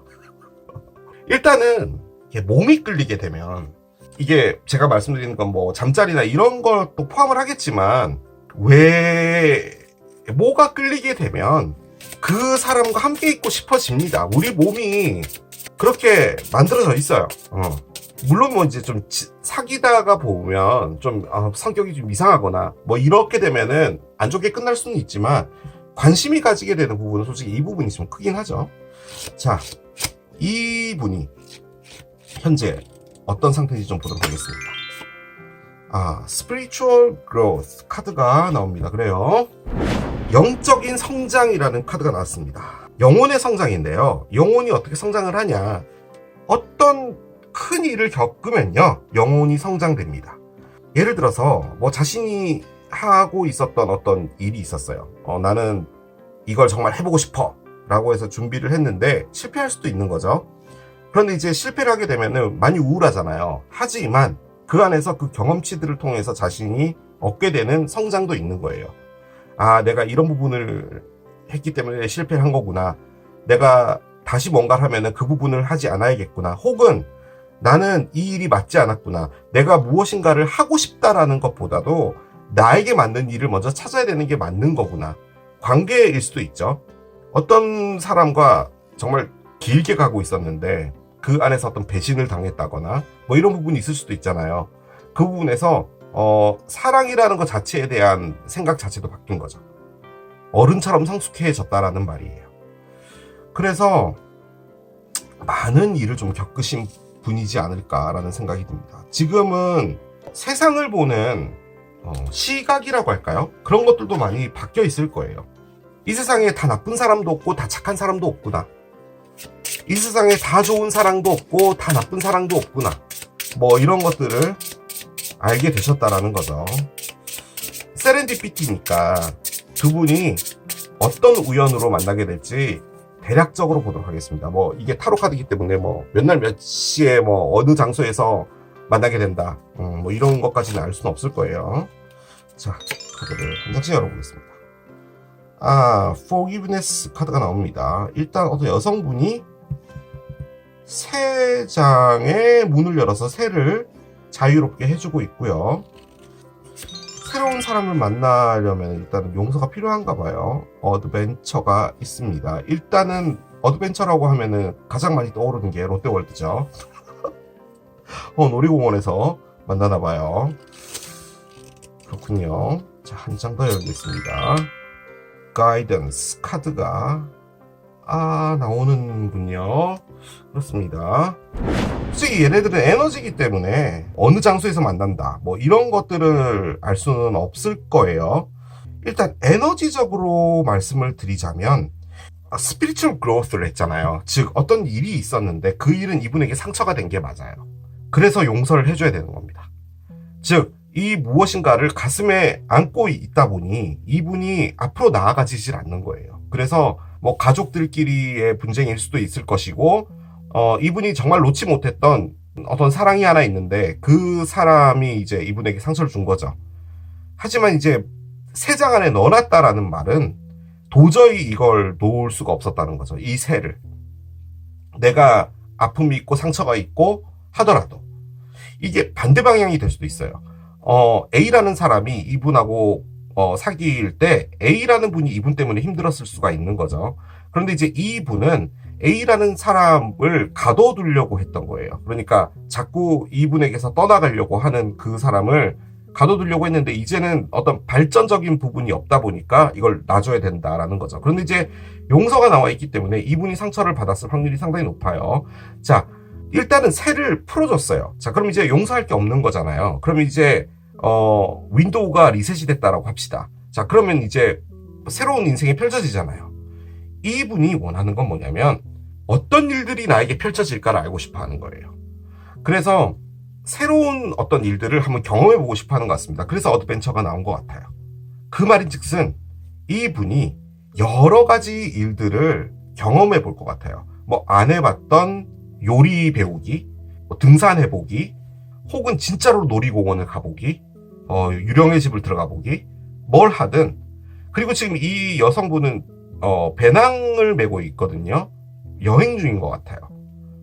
일단은 몸이 끌리게 되면 이게 제가 말씀드리는 건 뭐 잠자리나 이런 것도 포함을 하겠지만 뭐가 끌리게 되면 그 사람과 함께 있고 싶어집니다. 우리 몸이 그렇게 만들어져 있어요. 물론 뭐 이제 좀 사귀다가 보면 좀 성격이 좀 이상하거나 뭐 이렇게 되면은 안 좋게 끝날 수는 있지만 관심이 가지게 되는 부분은 솔직히 이 부분이 좀 크긴 하죠. 자, 이분이 현재 어떤 상태인지 좀 보도록 하겠습니다. Spiritual Growth 카드가 나옵니다. 그래요. 영적인 성장이라는 카드가 나왔습니다. 영혼의 성장인데요. 영혼이 어떻게 성장을 하냐. 어떤 큰 일을 겪으면요. 영혼이 성장됩니다. 예를 들어서 뭐 자신이 하고 있었던 어떤 일이 있었어요. 나는 이걸 정말 해보고 싶어 라고 해서 준비를 했는데 실패할 수도 있는 거죠. 그런데 이제 실패를 하게 되면은 많이 우울하잖아요. 하지만 그 안에서 그 경험치들을 통해서 자신이 얻게 되는 성장도 있는 거예요. 내가 이런 부분을 했기 때문에 실패를 한 거구나. 내가 다시 뭔가를 하면은 그 부분을 하지 않아야겠구나. 혹은 나는 이 일이 맞지 않았구나. 내가 무엇인가를 하고 싶다라는 것보다도 나에게 맞는 일을 먼저 찾아야 되는 게 맞는 거구나. 관계일 수도 있죠. 어떤 사람과 정말 길게 가고 있었는데 그 안에서 어떤 배신을 당했다거나 뭐 이런 부분이 있을 수도 있잖아요. 그 부분에서 사랑이라는 것 자체에 대한 생각 자체도 바뀐 거죠. 어른처럼 성숙해졌다라는 말이에요. 그래서 많은 일을 좀 겪으신 분이지 않을까라는 생각이 듭니다. 지금은 세상을 보는 시각이라고 할까요? 그런 것들도 많이 바뀌어 있을 거예요. 이 세상에 다 나쁜 사람도 없고 다 착한 사람도 없구나. 이 세상에 다 좋은 사랑도 없고 다 나쁜 사랑도 없구나. 뭐 이런 것들을 알게 되셨다라는 거죠. 세렌디피티니까 두 분이 어떤 우연으로 만나게 될지 대략적으로 보도록 하겠습니다. 뭐 이게 타로 카드이기 때문에 뭐 몇 날 몇 시에 뭐 어느 장소에서 만나게 된다. 뭐 이런 것까지는 알 수는 없을 거예요. 자, 카드를 한 장씩 열어보겠습니다. Forgiveness 카드가 나옵니다. 일단 어떤 여성분이 새 장의 문을 열어서 새를 자유롭게 해주고 있고요. 새로운 사람을 만나려면 일단은 용서가 필요한가 봐요. 어드벤처가 있습니다. 일단은 어드벤처라고 하면은 가장 많이 떠오르는 게 롯데월드죠. 놀이공원에서 만나나 봐요. 그렇군요. 자, 한 장 더 열겠습니다. 가이던스 카드가 나오는군요. 그렇습니다. 솔직히 얘네들은 에너지이기 때문에 어느 장소에서 만난다 뭐 이런 것들을 알 수는 없을 거예요. 일단 에너지적으로 말씀을 드리자면 스피리추얼 그로스를 했잖아요. 즉 어떤 일이 있었는데 그 일은 이분에게 상처가 된 게 맞아요. 그래서 용서를 해줘야 되는 겁니다. 즉 이 무엇인가를 가슴에 안고 있다 보니 이분이 앞으로 나아가지질 않는 거예요. 그래서 뭐 가족들끼리의 분쟁일 수도 있을 것이고 이분이 정말 놓지 못했던 어떤 사랑이 하나 있는데 그 사람이 이제 이분에게 상처를 준 거죠. 하지만 이제 새 장 안에 넣어놨다라는 말은 도저히 이걸 놓을 수가 없었다는 거죠. 이 새를. 내가 아픔이 있고 상처가 있고 하더라도 이게 반대 방향이 될 수도 있어요. A라는 사람이 이분하고 사귈 때 A라는 분이 이분 때문에 힘들었을 수가 있는 거죠. 그런데 이제 이분은 A라는 사람을 가둬두려고 했던 거예요. 그러니까 자꾸 이분에게서 떠나가려고 하는 그 사람을 가둬두려고 했는데 이제는 어떤 발전적인 부분이 없다 보니까 이걸 놔줘야 된다라는 거죠. 그런데 이제 용서가 나와 있기 때문에 이분이 상처를 받았을 확률이 상당히 높아요. 자, 일단은 새를 풀어줬어요. 자, 그럼 이제 용서할 게 없는 거잖아요. 그럼 이제 윈도우가 리셋이 됐다라고 합시다. 자, 그러면 이제 새로운 인생이 펼쳐지잖아요. 이분이 원하는 건 뭐냐면 어떤 일들이 나에게 펼쳐질까를 알고 싶어 하는 거예요. 그래서 새로운 어떤 일들을 한번 경험해보고 싶어 하는 것 같습니다. 그래서 어드벤처가 나온 것 같아요. 그 말인 즉슨 이분이 여러 가지 일들을 경험해 볼 것 같아요. 뭐 안 해봤던 요리 배우기, 뭐 등산해보기, 혹은 진짜로 놀이공원을 가보기, 유령의 집을 들어가 보기, 뭘 하든. 그리고 지금 이 여성분은 배낭을 메고 있거든요. 여행 중인 것 같아요.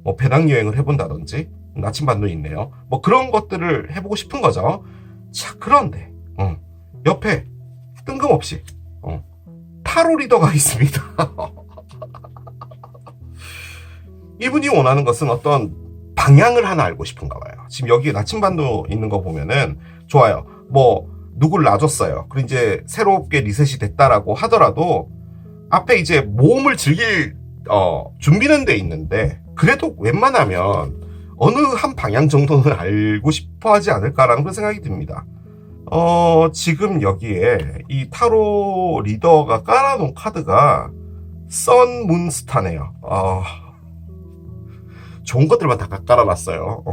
뭐 배낭여행을 해본다든지, 나침반도 있네요. 뭐 그런 것들을 해보고 싶은 거죠. 자, 그런데 옆에 뜬금없이 타로 리더가 있습니다. 이분이 원하는 것은 어떤 방향을 하나 알고 싶은가 봐요. 지금 여기 나침반도 있는 거 보면은 좋아요. 뭐 누굴 놔줬어요. 그리고 이제 새롭게 리셋이 됐다라고 하더라도 앞에 이제 모험을 즐길 준비는 돼 있는데, 그래도 웬만하면 어느 한 방향 정도는 알고 싶어 하지 않을까라는 그런 생각이 듭니다. 지금 여기에 이 타로 리더가 깔아놓은 카드가 선 문스타네요. 좋은 것들만 다 깔아놨어요.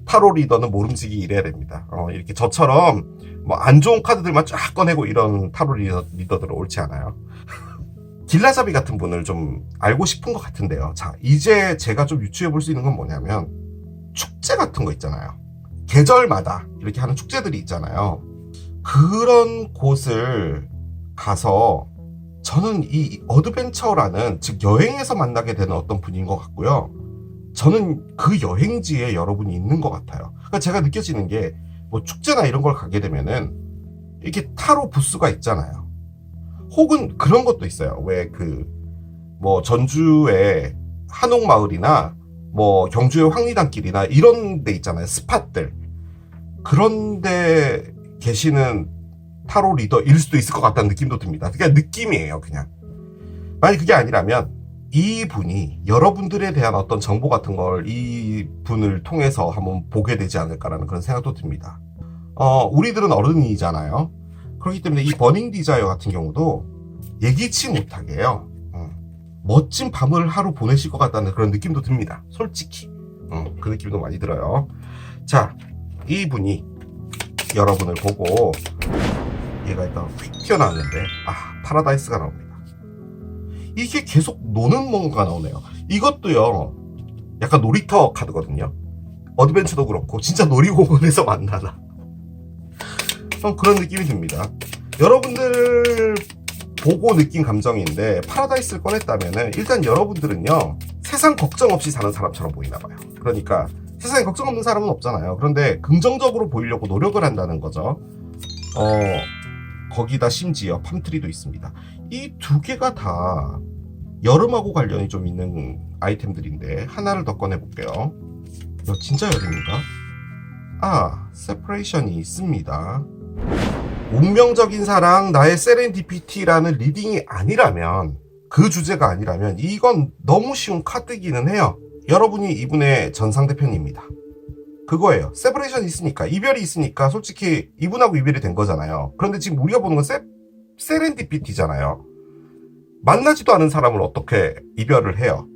타로 리더는 모름지기 이래야 됩니다. 이렇게 저처럼 뭐 안 좋은 카드들만 쫙 꺼내고 이런 타로 리더들은 옳지 않아요. 길라잡이 같은 분을 좀 알고 싶은 것 같은데요. 자, 이제 제가 좀 유추해 볼 수 있는 건 뭐냐면, 축제 같은 거 있잖아요. 계절마다 이렇게 하는 축제들이 있잖아요. 그런 곳을 가서 저는 이 어드벤처라는, 즉 여행에서 만나게 되는 어떤 분인 것 같고요. 저는 그 여행지에 여러분이 있는 것 같아요. 그러니까 제가 느껴지는 게, 뭐 축제나 이런 걸 가게 되면은 이렇게 타로 부스가 있잖아요. 혹은 그런 것도 있어요. 왜 뭐 전주의 한옥마을이나 뭐 경주의 황리단길이나 이런 데 있잖아요. 스팟들. 그런데 계시는 타로 리더일 수도 있을 것 같다는 느낌도 듭니다. 그냥 느낌이에요, 그냥. 만약 그게 아니라면 이분이 여러분들에 대한 어떤 정보 같은 걸 이분을 통해서 한번 보게 되지 않을까라는 그런 생각도 듭니다. 우리들은 어른이잖아요. 그렇기 때문에 이 버닝 디자이어 같은 경우도 예기치 못하게요. 멋진 밤을 하루 보내실 것 같다는 그런 느낌도 듭니다. 솔직히. 그 느낌도 많이 들어요. 자, 이분이 여러분을 보고, 얘가 일단 휙 튀어나왔는데, 파라다이스가 나옵니다. 이게 계속 노는 뭔가가 나오네요. 이것도요, 약간 놀이터 카드거든요. 어드벤처도 그렇고, 진짜 놀이공원에서 만나나. 그런 느낌이 듭니다. 여러분들 보고 느낀 감정인데, 파라다이스를 꺼냈다면은, 일단 여러분들은요, 세상 걱정 없이 사는 사람처럼 보이나봐요. 그러니까, 세상에 걱정 없는 사람은 없잖아요. 그런데 긍정적으로 보이려고 노력을 한다는 거죠. 거기다 심지어 팜트리도 있습니다. 이 두 개가 다 여름하고 관련이 좀 있는 아이템들인데, 하나를 더 꺼내볼게요. 이거 진짜 여름인가? 세퍼레이션이 있습니다. 운명적인 사랑, 나의 세렌디피티라는 리딩이 아니라면, 그 주제가 아니라면 이건 너무 쉬운 카드기는 해요. 여러분이 이분의 전상대표님입니다. 그거예요. 세퍼레이션이 있으니까, 이별이 있으니까 솔직히 이분하고 이별이 된 거잖아요. 그런데 지금 우리가 보는 건 세렌디피티잖아요. 만나지도 않은 사람을 어떻게 이별을 해요?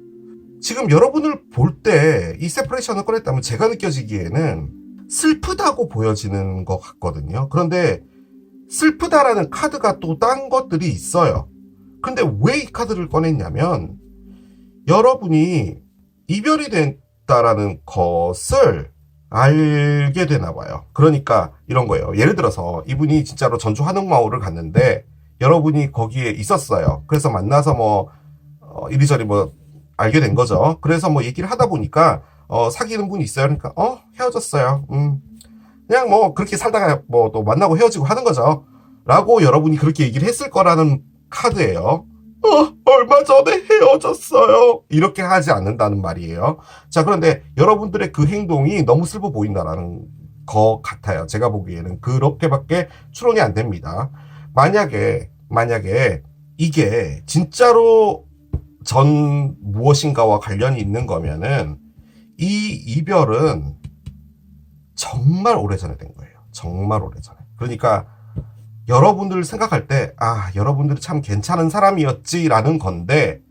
지금 여러분을 볼 때 이 세퍼레이션을 꺼냈다면 제가 느껴지기에는 슬프다고 보여지는 것 같거든요. 그런데 슬프다라는 카드가 또 딴 것들이 있어요. 근데 왜 이 카드를 꺼냈냐면, 여러분이 이별이 됐다라는 것을 알게 되나 봐요. 그러니까 이런 거예요. 예를 들어서 이분이 진짜로 전주 한옥마을을 갔는데 여러분이 거기에 있었어요. 그래서 만나서 뭐 이리저리 뭐 알게 된 거죠. 그래서 뭐 얘기를 하다 보니까 사귀는 분이 있어요. 그러니까 헤어졌어요. 그냥 뭐 그렇게 살다가 뭐 또 만나고 헤어지고 하는 거죠. 라고 여러분이 그렇게 얘기를 했을 거라는 카드예요. 얼마 전에 헤어졌어요. 이렇게 하지 않는다는 말이에요. 자, 그런데 여러분들의 그 행동이 너무 슬퍼 보인다라는 것 같아요. 제가 보기에는 그렇게밖에 추론이 안 됩니다. 만약에 이게 진짜로 전 무엇인가와 관련이 있는 거면은 이 이별은 정말 오래전에 된 거예요. 정말 오래전에. 그러니까 여러분들 생각할 때 여러분들이 참 괜찮은 사람이었지라는 건데,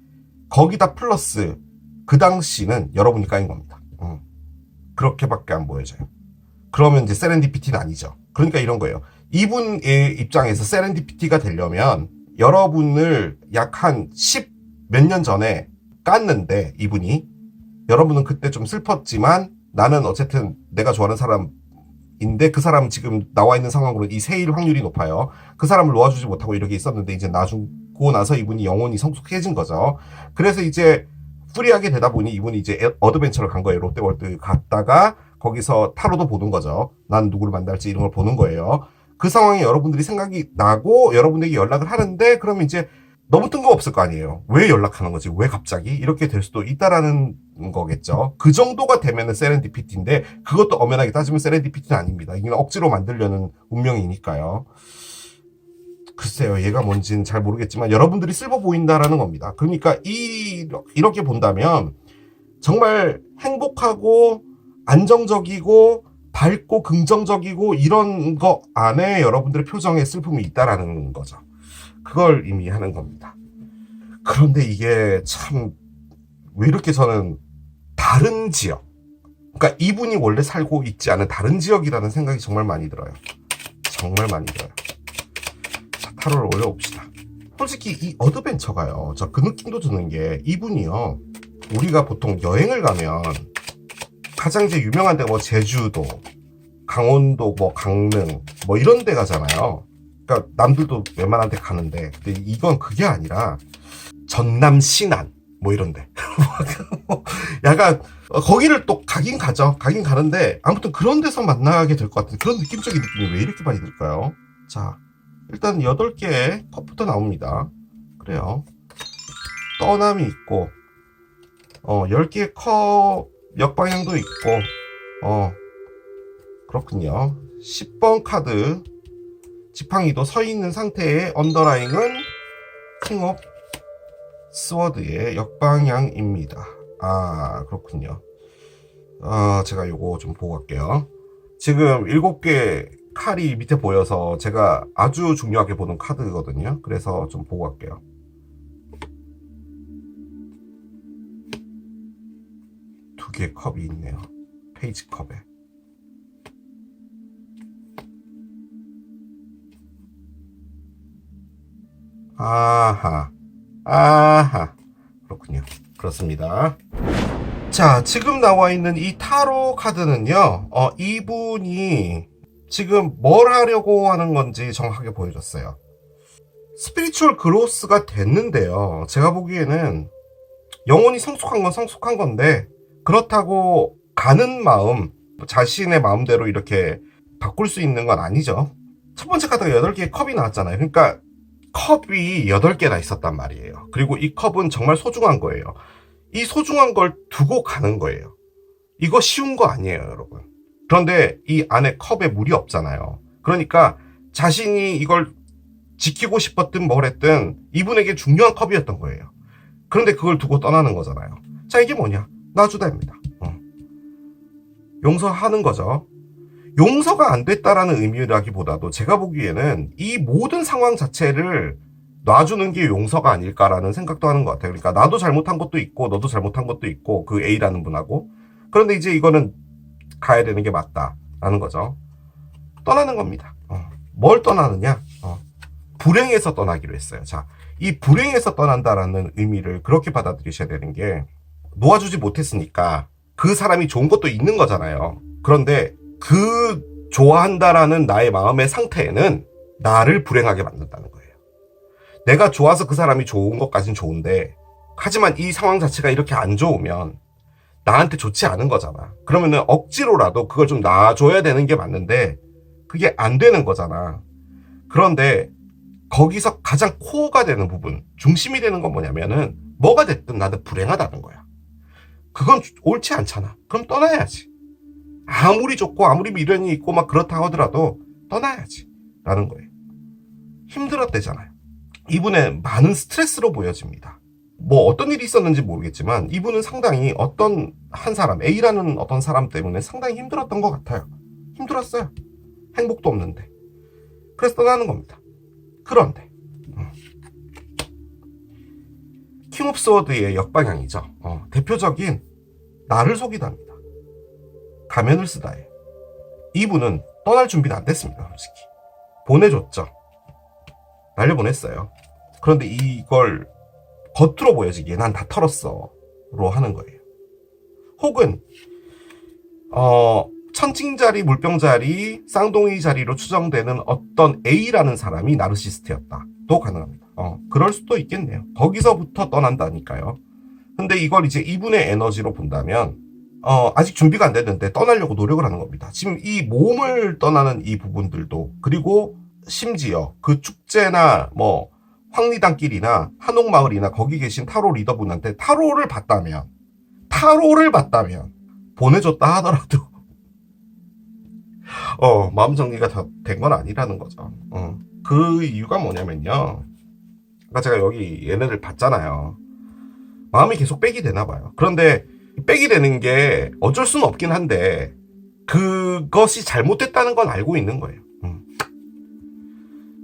거기다 플러스 그 당시는 여러분이 까인 겁니다. 그렇게밖에 안 보여져요. 그러면 이제 세렌디피티는 아니죠. 그러니까 이런 거예요. 이분의 입장에서 세렌디피티가 되려면 여러분을 약 한 10 몇 년 전에 깠는데 이분이 여러분은 그때 좀 슬펐지만 나는 어쨌든 내가 좋아하는 사람인데 그 사람 지금 나와 있는 상황으로 이 세일 확률이 높아요. 그 사람을 놓아주지 못하고 이렇게 있었는데 이제 놔주고 나서 이분이 영혼이 성숙해진 거죠. 그래서 이제 프리하게 되다 보니 이분이 이제 어드벤처를 간 거예요. 롯데월드 갔다가 거기서 타로도 보는 거죠. 난 누구를 만날지 이런 걸 보는 거예요. 그 상황에 여러분들이 생각이 나고 여러분에게 연락을 하는데 그러면 이제 너무 뜬금없을 거 아니에요. 왜 연락하는 거지? 왜 갑자기? 이렇게 될 수도 있다라는 거겠죠. 그 정도가 되면은 세렌디피티인데 그것도 엄연하게 따지면 세렌디피티는 아닙니다. 이게 억지로 만들려는 운명이니까요. 글쎄요, 얘가 뭔지는 잘 모르겠지만 여러분들이 슬퍼 보인다라는 겁니다. 그러니까 이렇게 본다면 정말 행복하고 안정적이고 밝고 긍정적이고 이런 거 안에 여러분들의 표정에 슬픔이 있다라는 거죠. 그걸 의미하는 겁니다. 그런데 이게 참 왜 이렇게 저는 다른 지역, 그러니까 이분이 원래 살고 있지 않은 다른 지역이라는 생각이 정말 많이 들어요. 정말 많이 들어요. 자, 타로를 올려봅시다. 솔직히 이 어드벤처가요, 저 그 느낌도 드는 게 이분이요, 우리가 보통 여행을 가면 가장 이제 유명한 데가 뭐 제주도, 강원도, 뭐 강릉, 뭐 이런 데 가잖아요. 그러니까 남들도 웬만한 데 가는데, 근데 이건 그게 아니라 전남 신안 뭐 이런데 약간 거기를 또 가긴 가죠. 가긴 가는데 아무튼 그런 데서 만나게 될 것 같은 그런 느낌적인 느낌이 왜 이렇게 많이 들까요? 자, 일단 8개의 컵부터 나옵니다. 그래요. 떠남이 있고 10개의 컵 역방향도 있고 그렇군요. 10번 카드 지팡이도 서 있는 상태의 언더라인은 킹 오브 스워드의 역방향입니다. 아, 그렇군요. 제가 요거 좀 보고 갈게요. 지금 7개 칼이 밑에 보여서 제가 아주 중요하게 보는 카드거든요. 그래서 좀 보고 갈게요. 두 개의 컵이 있네요. 페이지 컵에. 아하, 그렇군요. 그렇습니다. 자, 지금 나와 있는 이 타로 카드는요, 이분이 지금 뭘 하려고 하는 건지 정확하게 보여줬어요. 스피리추얼 그로스가 됐는데요, 제가 보기에는 영혼이 성숙한 건 성숙한 건데, 그렇다고 가는 마음, 자신의 마음대로 이렇게 바꿀 수 있는 건 아니죠. 첫 번째 카드가 8개의 컵이 나왔잖아요. 그러니까 컵이 8개나 있었단 말이에요. 그리고 이 컵은 정말 소중한 거예요. 이 소중한 걸 두고 가는 거예요. 이거 쉬운 거 아니에요, 여러분. 그런데 이 안에 컵에 물이 없잖아요. 그러니까 자신이 이걸 지키고 싶었든 뭘 했든 이분에게 중요한 컵이었던 거예요. 그런데 그걸 두고 떠나는 거잖아요. 자, 이게 뭐냐? 놔주다입니다. 용서하는 거죠. 용서가 안 됐다라는 의미라기보다도 제가 보기에는 이 모든 상황 자체를 놔주는 게 용서가 아닐까라는 생각도 하는 것 같아요. 그러니까 나도 잘못한 것도 있고 너도 잘못한 것도 있고 그 A라는 분하고, 그런데 이제 이거는 가야 되는 게 맞다라는 거죠. 떠나는 겁니다. 뭘 떠나느냐? 불행에서 떠나기로 했어요. 자, 이 불행에서 떠난다라는 의미를 그렇게 받아들이셔야 되는 게, 놓아주지 못했으니까 그 사람이 좋은 것도 있는 거잖아요. 그런데 그 좋아한다라는 나의 마음의 상태에는 나를 불행하게 만든다는 거예요. 내가 좋아서 그 사람이 좋은 것까진 좋은데, 하지만 이 상황 자체가 이렇게 안 좋으면 나한테 좋지 않은 거잖아. 그러면은 억지로라도 그걸 좀 놔줘야 되는 게 맞는데 그게 안 되는 거잖아. 그런데 거기서 가장 코어가 되는 부분, 중심이 되는 건 뭐냐면은 뭐가 됐든 나는 불행하다는 거야. 그건 옳지 않잖아. 그럼 떠나야지. 아무리 좋고 아무리 미련이 있고 막 그렇다 하더라도 떠나야지 라는 거예요. 힘들었대잖아요. 이분의 많은 스트레스로 보여집니다. 뭐 어떤 일이 있었는지 모르겠지만 이분은 상당히 어떤 한 사람, A라는 어떤 사람 때문에 상당히 힘들었던 것 같아요. 힘들었어요. 행복도 없는데. 그래서 떠나는 겁니다. 그런데 킹 오브 스워드의 역방향이죠. 대표적인 나를 속이다입니다. 가면을 쓰다예요. 이분은 떠날 준비는 안 됐습니다. 솔직히 보내줬죠. 날려보냈어요. 그런데 이걸 겉으로 보여지기에 난 다 털었어 로 하는 거예요. 혹은 천칭자리, 물병자리, 쌍둥이 자리로 추정되는 어떤 A라는 사람이 나르시스트였다도 가능합니다. 그럴 수도 있겠네요. 거기서부터 떠난다니까요. 근데 이걸 이제 이분의 에너지로 본다면 아직 준비가 안 됐는데 떠나려고 노력을 하는 겁니다. 지금 이 몸을 떠나는 이 부분들도, 그리고 심지어 그 축제나 뭐 황리단길이나 한옥마을이나 거기 계신 타로 리더분한테 타로를 봤다면 보내줬다 하더라도 마음 정리가 다 된 건 아니라는 거죠. 그 이유가 뭐냐면요. 그러니까 제가 여기 얘네들 봤잖아요. 마음이 계속 빽이 되나 봐요. 그런데 빽이 되는 게 어쩔 수는 없긴 한데 그것이 잘못됐다는 건 알고 있는 거예요.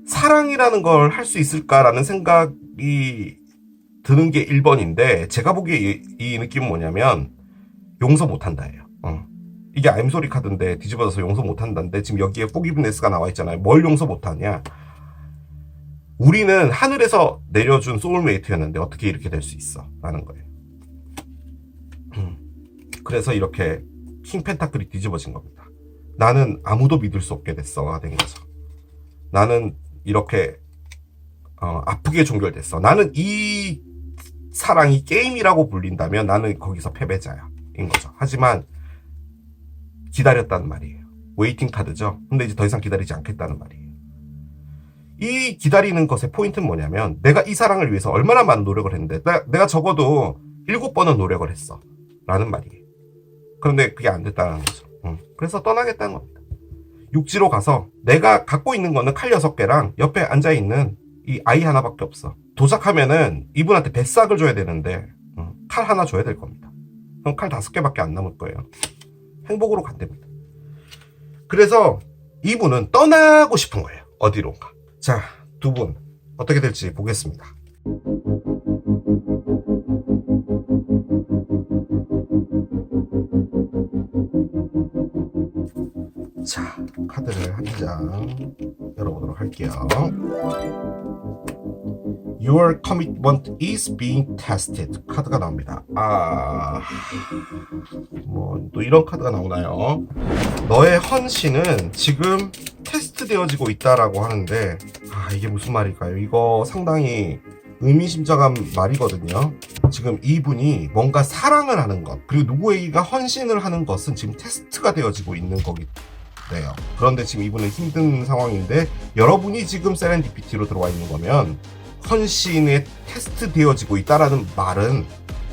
사랑이라는 걸 할 수 있을까라는 생각이 드는 게 1번인데 제가 보기에 이 느낌은 뭐냐면 용서 못한다예요. 이게 아임소리 카드인데 뒤집어져서 용서 못한다인데 지금 여기에 포기브네스가 나와 있잖아요. 뭘 용서 못하냐. 우리는 하늘에서 내려준 소울메이트였는데 어떻게 이렇게 될 수 있어 라는 거예요. 그래서 이렇게 킹 펜타클이 뒤집어진 겁니다. 나는 아무도 믿을 수 없게 됐어가 된 거죠. 나는 이렇게 아프게 종결됐어. 나는 이 사랑이 게임이라고 불린다면 나는 거기서 패배자야 인 거죠. 하지만 기다렸다는 말이에요. 웨이팅 카드죠. 근데 이제 더 이상 기다리지 않겠다는 말이에요. 이 기다리는 것의 포인트는 뭐냐면 내가 이 사랑을 위해서 얼마나 많은 노력을 했는데 내가 적어도 7번은 노력을 했어 라는 말이에요. 그런데 그게 안 됐다는 거죠. 그래서 떠나겠다는 겁니다. 육지로 가서 내가 갖고 있는 거는 칼 6개랑 옆에 앉아있는 이 아이 하나밖에 없어. 도착하면은 이분한테 뱃삭을 줘야 되는데 칼 하나 줘야 될 겁니다. 그럼 칼 5개밖에 안 남을 거예요. 행복으로 간답니다. 그래서 이분은 떠나고 싶은 거예요. 어디론가. 자, 두 분 어떻게 될지 보겠습니다. 자, 카드를 한 장 열어보도록 할게요. Your commitment is being tested. 카드가 나옵니다. 뭐 또 이런 카드가 나오나요? 너의 헌신은 지금 테스트 되어지고 있다라고 하는데 이게 무슨 말일까요? 이거 상당히 의미심장한 말이거든요. 지금 이분이 뭔가 사랑을 하는 것, 그리고 누구에게가 헌신을 하는 것은 지금 테스트가 되어지고 있는 거기 때문에 그런데 지금 이분은 힘든 상황인데 여러분이 지금 세렌디피티로 들어와 있는 거면 헌신에 테스트 되어지고 있다라는 말은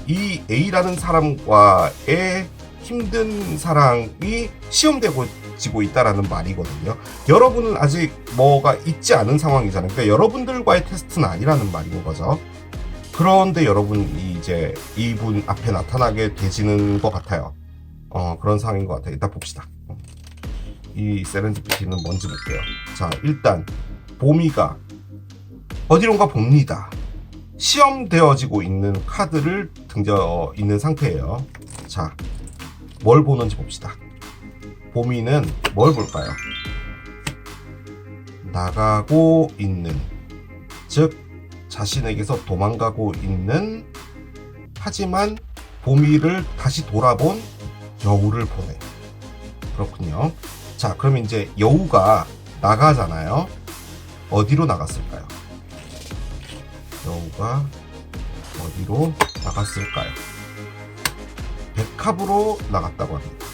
이 A라는 사람과의 힘든 사랑이 시험되어지고 있다라는 말이거든요. 여러분은 아직 뭐가 있지 않은 상황이잖아요. 그러니까 여러분들과의 테스트는 아니라는 말인 거죠. 그런데 여러분이 이제 이분 앞에 나타나게 되지는 것 같아요. 그런 상황인 것 같아요. 일단 봅시다. 이 세렌디피티는 뭔지 볼게요. 자, 일단 보미가 어디론가 봅니다. 시험되어지고 있는 카드를 등져 있는 상태예요. 자, 뭘 보는지 봅시다. 보미는 뭘 볼까요? 나가고 있는, 즉 자신에게서 도망가고 있는, 하지만 보미를 다시 돌아본 여우를 보네. 그렇군요. 자, 그럼 이제 여우가 나가잖아요. 어디로 나갔을까요? 여우가 어디로 나갔을까요? 백합으로 나갔다고 합니다.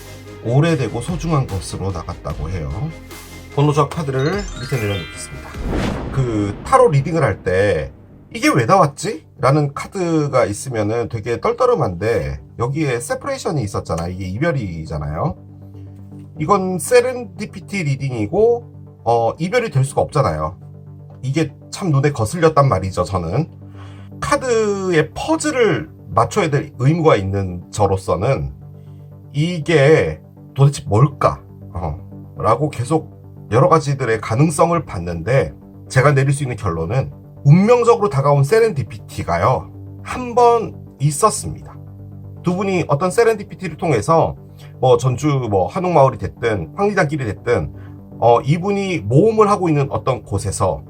오래되고 소중한 것으로 나갔다고 해요. 번호적 카드를 밑에 내려놓겠습니다. 그 타로 리딩을 할 때 이게 왜 나왔지? 라는 카드가 있으면은 되게 떨떠름한데 여기에 세퍼레이션이 있었잖아. 이게 이별이잖아요. 이건 세렌디피티 리딩이고 이별이 될 수가 없잖아요. 이게 참 눈에 거슬렸단 말이죠. 저는 카드의 퍼즐을 맞춰야 될 의무가 있는 저로서는 이게 도대체 뭘까? 라고 계속 여러 가지들의 가능성을 봤는데 제가 내릴 수 있는 결론은 운명적으로 다가온 세렌디피티가요, 한 번 있었습니다. 두 분이 어떤 세렌디피티를 통해서 뭐 전주 뭐 한옥마을이 됐든 황리단길이 됐든 이분이 모험을 하고 있는 어떤 곳에서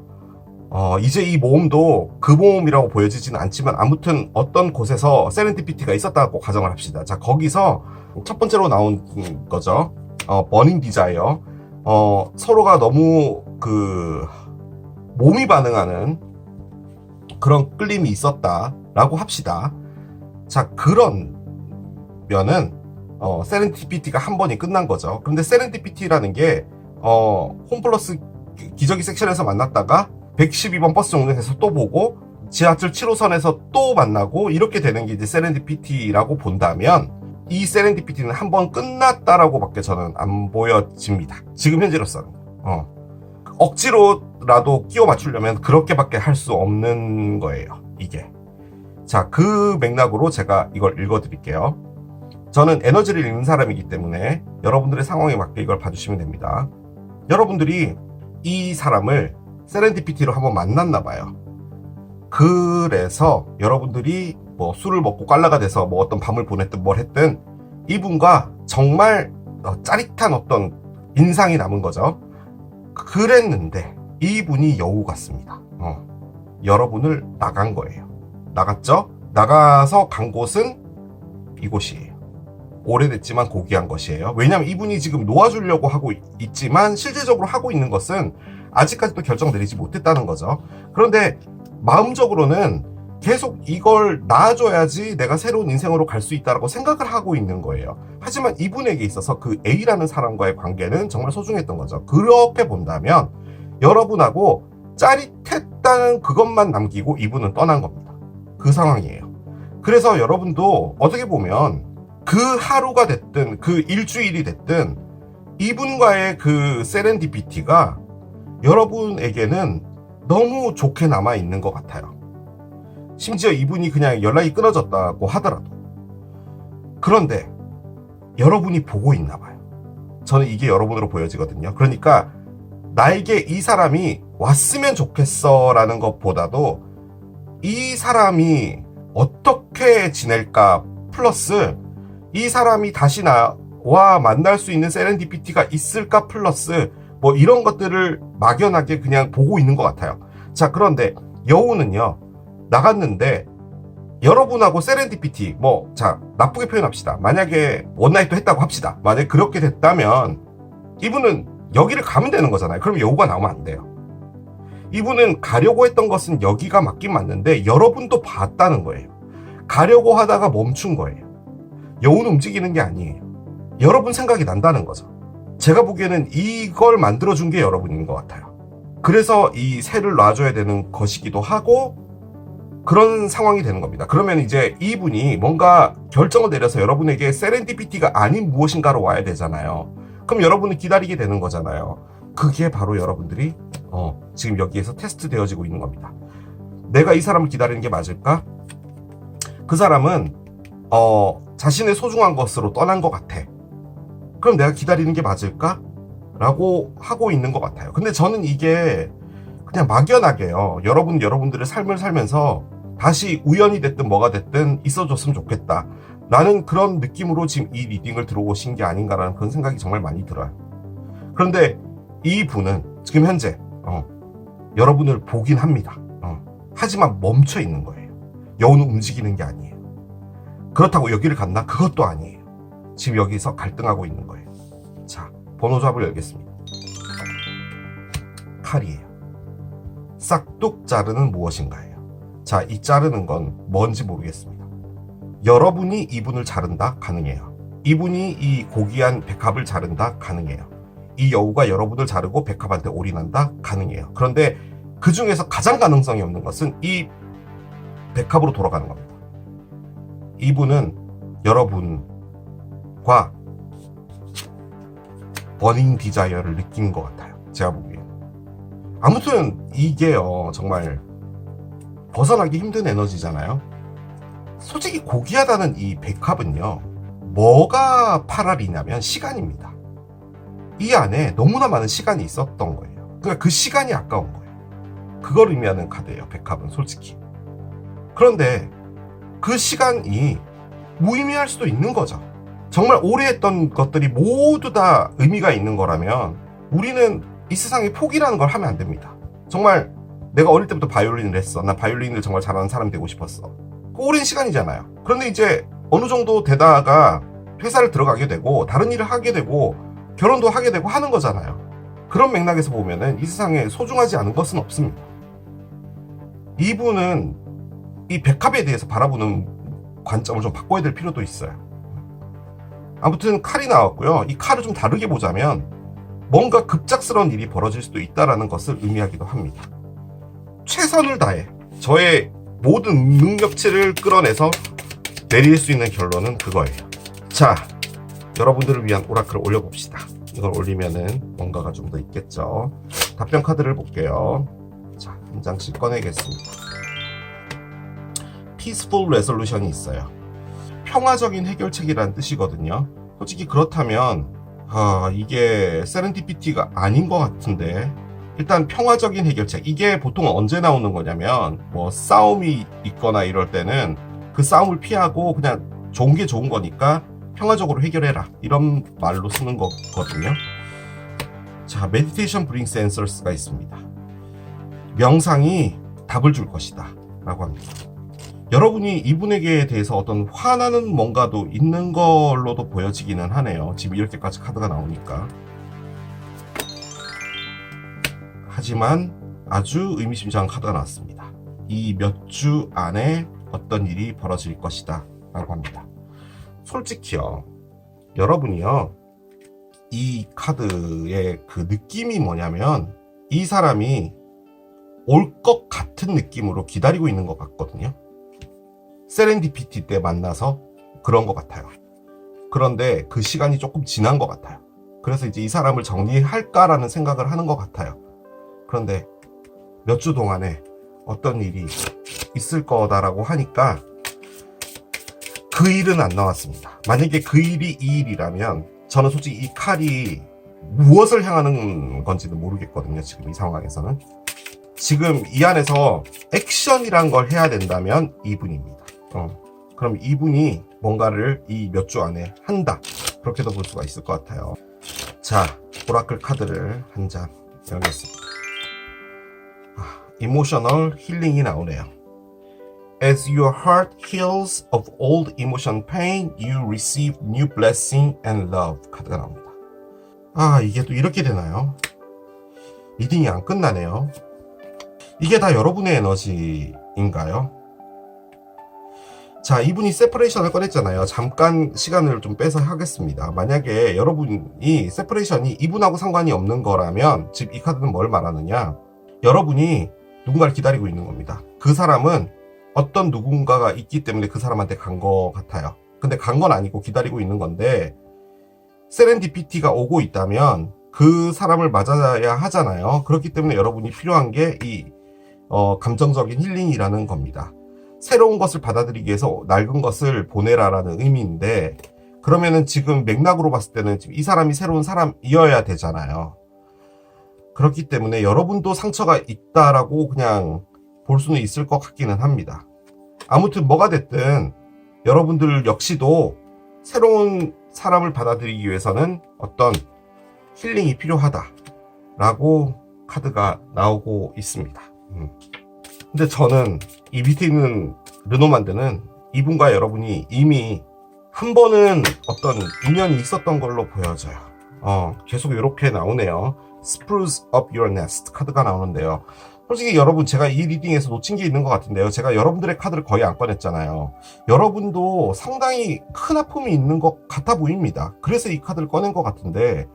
이제 이 모험도 그 모험이라고 보여지지는 않지만 아무튼 어떤 곳에서 세렌디피티가 있었다고 가정을 합시다. 자, 거기서 첫 번째로 나온 거죠. 버닝 디자이어. 서로가 너무 몸이 반응하는 그런 끌림이 있었다라고 합시다. 자, 그러면은 세렌디피티가 한 번이 끝난 거죠. 그런데 세렌디피티라는 게 홈플러스 기저귀 섹션에서 만났다가 112번 버스 정류장에서 또 보고 지하철 7호선에서 또 만나고 이렇게 되는 게 이제 세렌디피티라고 본다면 이 세렌디피티는 한 번 끝났다라고 밖에 저는 안 보여집니다. 지금 현재로서는. 억지로라도 끼워 맞추려면 그렇게밖에 할 수 없는 거예요, 이게. 자, 그 맥락으로 제가 이걸 읽어드릴게요. 저는 에너지를 읽는 사람이기 때문에 여러분들의 상황에 맞게 이걸 봐주시면 됩니다. 여러분들이 이 사람을 세렌디피티로 한번 만났나 봐요. 그래서 여러분들이 뭐 술을 먹고 깔라가 돼서 뭐 어떤 밤을 보냈든 뭘 했든 이분과 정말 짜릿한 어떤 인상이 남은 거죠. 그랬는데 이분이 여우 같습니다. 여러분을 나간 거예요. 나갔죠? 나가서 간 곳은 이곳이에요. 오래됐지만 고귀한 것이에요. 왜냐하면 이분이 지금 놓아주려고 하고 있지만 실질적으로 하고 있는 것은 아직까지도 결정 내리지 못했다는 거죠. 그런데 마음적으로는 계속 이걸 낳아줘야지 내가 새로운 인생으로 갈 수 있다고 생각을 하고 있는 거예요. 하지만 이분에게 있어서 그 A라는 사람과의 관계는 정말 소중했던 거죠. 그렇게 본다면 여러분하고 짜릿했다는 그것만 남기고 이분은 떠난 겁니다. 그 상황이에요. 그래서 여러분도 어떻게 보면 그 하루가 됐든 그 일주일이 됐든 이분과의 그 세렌디피티가 여러분에게는 너무 좋게 남아있는 것 같아요. 심지어 이분이 그냥 연락이 끊어졌다고 하더라도. 그런데 여러분이 보고 있나 봐요. 저는 이게 여러분으로 보여지거든요. 그러니까 나에게 이 사람이 왔으면 좋겠어 라는 것보다도 이 사람이 어떻게 지낼까 플러스 이 사람이 다시 나와 만날 수 있는 세렌디피티가 있을까 플러스 뭐 이런 것들을 막연하게 그냥 보고 있는 것 같아요. 자, 그런데 여우는요, 나갔는데 여러분하고 세렌디피티, 자, 나쁘게 표현합시다. 만약에 원나잇도 했다고 합시다. 만약에 그렇게 됐다면 이분은 여기를 가면 되는 거잖아요. 그럼 여우가 나오면 안 돼요. 이분은 가려고 했던 것은 여기가 맞긴 맞는데 여러분도 봤다는 거예요. 가려고 하다가 멈춘 거예요. 여우는 움직이는 게 아니에요. 여러분 생각이 난다는 거죠. 제가 보기에는 이걸 만들어준 게 여러분인 것 같아요. 그래서 이 새를 놔줘야 되는 것이기도 하고 그런 상황이 되는 겁니다. 그러면 이제 이분이 뭔가 결정을 내려서 여러분에게 세렌디피티가 아닌 무엇인가로 와야 되잖아요. 그럼 여러분은 기다리게 되는 거잖아요. 그게 바로 여러분들이 지금 여기에서 테스트 되어지고 있는 겁니다. 내가 이 사람을 기다리는 게 맞을까? 그 사람은 자신의 소중한 것으로 떠난 것 같아. 그럼 내가 기다리는 게 맞을까? 라고 하고 있는 것 같아요. 근데 저는 이게 그냥 막연하게요. 여러분들의 삶을 살면서 다시 우연이 됐든 뭐가 됐든 있어줬으면 좋겠다. 라는 그런 느낌으로 지금 이 리딩을 들어오신 게 아닌가라는 그런 생각이 정말 많이 들어요. 그런데 이 분은 지금 현재 여러분을 보긴 합니다. 하지만 멈춰 있는 거예요. 여우는 움직이는 게 아니에요. 그렇다고 여기를 갔나? 그것도 아니에요. 지금 여기서 갈등하고 있는 거예요. 자, 번호조합을 열겠습니다. 칼이에요. 싹둑 자르는 무엇인가예요. 자, 이 자르는 건 뭔지 모르겠습니다. 여러분이 이분을 자른다? 가능해요. 이분이 이 고귀한 백합을 자른다? 가능해요. 이 여우가 여러분을 자르고 백합한테 올인한다? 가능해요. 그런데 그 중에서 가장 가능성이 없는 것은 이 백합으로 돌아가는 겁니다. 이분은 여러분과 버닝 디자이어를 느낀 것 같아요. 제가 보기에는. 아무튼 이게요, 정말 벗어나기 힘든 에너지잖아요. 솔직히 고귀하다는 이 백합은요, 뭐가 파랄이냐면 시간입니다. 이 안에 너무나 많은 시간이 있었던 거예요. 그러니까 그 시간이 아까운 거예요. 그걸 의미하는 카드예요, 백합은 솔직히. 그런데 그 시간이 무의미할 수도 있는 거죠. 정말 오래 했던 것들이 모두 다 의미가 있는 거라면 우리는 이 세상에 포기라는 걸 하면 안 됩니다. 정말 내가 어릴 때부터 바이올린을 했어. 나 바이올린을 정말 잘하는 사람이 되고 싶었어. 오랜 시간이잖아요. 그런데 이제 어느 정도 되다가 회사를 들어가게 되고 다른 일을 하게 되고 결혼도 하게 되고 하는 거잖아요. 그런 맥락에서 보면은 이 세상에 소중하지 않은 것은 없습니다. 이분은 이 백합에 대해서 바라보는 관점을 좀 바꿔야 될 필요도 있어요. 아무튼 칼이 나왔고요. 이 칼을 좀 다르게 보자면 뭔가 급작스러운 일이 벌어질 수도 있다는 것을 의미하기도 합니다. 최선을 다해 저의 모든 능력치를 끌어내서 내릴 수 있는 결론은 그거예요. 자, 여러분들을 위한 오라클을 올려봅시다. 이걸 올리면은 뭔가가 좀 더 있겠죠. 답변 카드를 볼게요. 자, 한 장씩 꺼내겠습니다. Peaceful Resolution이 있어요. 평화적인 해결책이라는 뜻이거든요. 솔직히 그렇다면 이게 세렌디피티가 아닌 것 같은데, 일단 평화적인 해결책, 이게 보통 언제 나오는 거냐면 뭐 싸움이 있거나 이럴 때는 그 싸움을 피하고 그냥 좋은 게 좋은 거니까 평화적으로 해결해라, 이런 말로 쓰는 거거든요. 자, Meditation brings answers가 있습니다. 명상이 답을 줄 것이다 라고 합니다. 여러분이 이분에게 대해서 어떤 화나는 뭔가도 있는 걸로도 보여지기는 하네요. 지금 이렇게까지 카드가 나오니까. 하지만 아주 의미심장한 카드가 나왔습니다. 이 몇 주 안에 어떤 일이 벌어질 것이다 라고 합니다. 솔직히요, 여러분이요, 이 카드의 그 느낌이 뭐냐면 이 사람이 올 것 같은 느낌으로 기다리고 있는 것 같거든요. 세렌디피티 때 만나서 그런 것 같아요. 그런데 그 시간이 조금 지난 것 같아요. 그래서 이제 이 사람을 정리할까라는 생각을 하는 것 같아요. 그런데 몇 주 동안에 어떤 일이 있을 거다라고 하니까 그 일은 안 나왔습니다. 만약에 그 일이 이 일이라면 저는 솔직히 이 칼이 무엇을 향하는 건지는 모르겠거든요. 지금 이 상황에서는. 지금 이 안에서 액션이란 걸 해야 된다면 이분입니다. 그럼 이분이 뭔가를 이 몇 주 안에 한다, 그렇게도 볼 수가 있을 것 같아요. 자, 오라클 카드를 한 장 열겠습니다. 이모셔널 힐링이 나오네요. As your heart heals of old emotion pain, you receive new blessing and love. 카드가 나옵니다. 이게 또 이렇게 되나요? 리딩이 안 끝나네요. 이게 다 여러분의 에너지인가요? 자, 이분이 세퍼레이션을 꺼냈잖아요. 잠깐 시간을 좀 빼서 하겠습니다. 만약에 여러분이 세퍼레이션이 이분하고 상관이 없는 거라면, 즉 이 카드는 뭘 말하느냐, 여러분이 누군가를 기다리고 있는 겁니다. 그 사람은 어떤 누군가가 있기 때문에 그 사람한테 간 거 같아요. 근데 간 건 아니고 기다리고 있는 건데, 세렌디피티가 오고 있다면 그 사람을 맞아야 하잖아요. 그렇기 때문에 여러분이 필요한 게 이 감정적인 힐링이라는 겁니다. 새로운 것을 받아들이기 위해서 낡은 것을 보내라라는 의미인데, 그러면은 지금 맥락으로 봤을 때는 지금 이 사람이 새로운 사람이어야 되잖아요. 그렇기 때문에 여러분도 상처가 있다라고 그냥 볼 수는 있을 것 같기는 합니다. 아무튼 뭐가 됐든 여러분들 역시도 새로운 사람을 받아들이기 위해서는 어떤 힐링이 필요하다라고 카드가 나오고 있습니다. 근데 저는 이 밑에 있는 르노만드는 이분과 여러분이 이미 한 번은 어떤 인연이 있었던 걸로 보여져요. 계속 이렇게 나오네요. Spruce up your nest 카드가 나오는데요. 솔직히 여러분, 제가 이 리딩에서 놓친 게 있는 것 같은데요. 제가 여러분들의 카드를 거의 안 꺼냈잖아요. 여러분도 상당히 큰 아픔이 있는 것 같아 보입니다. 그래서 이 카드를 꺼낸 것 같은데,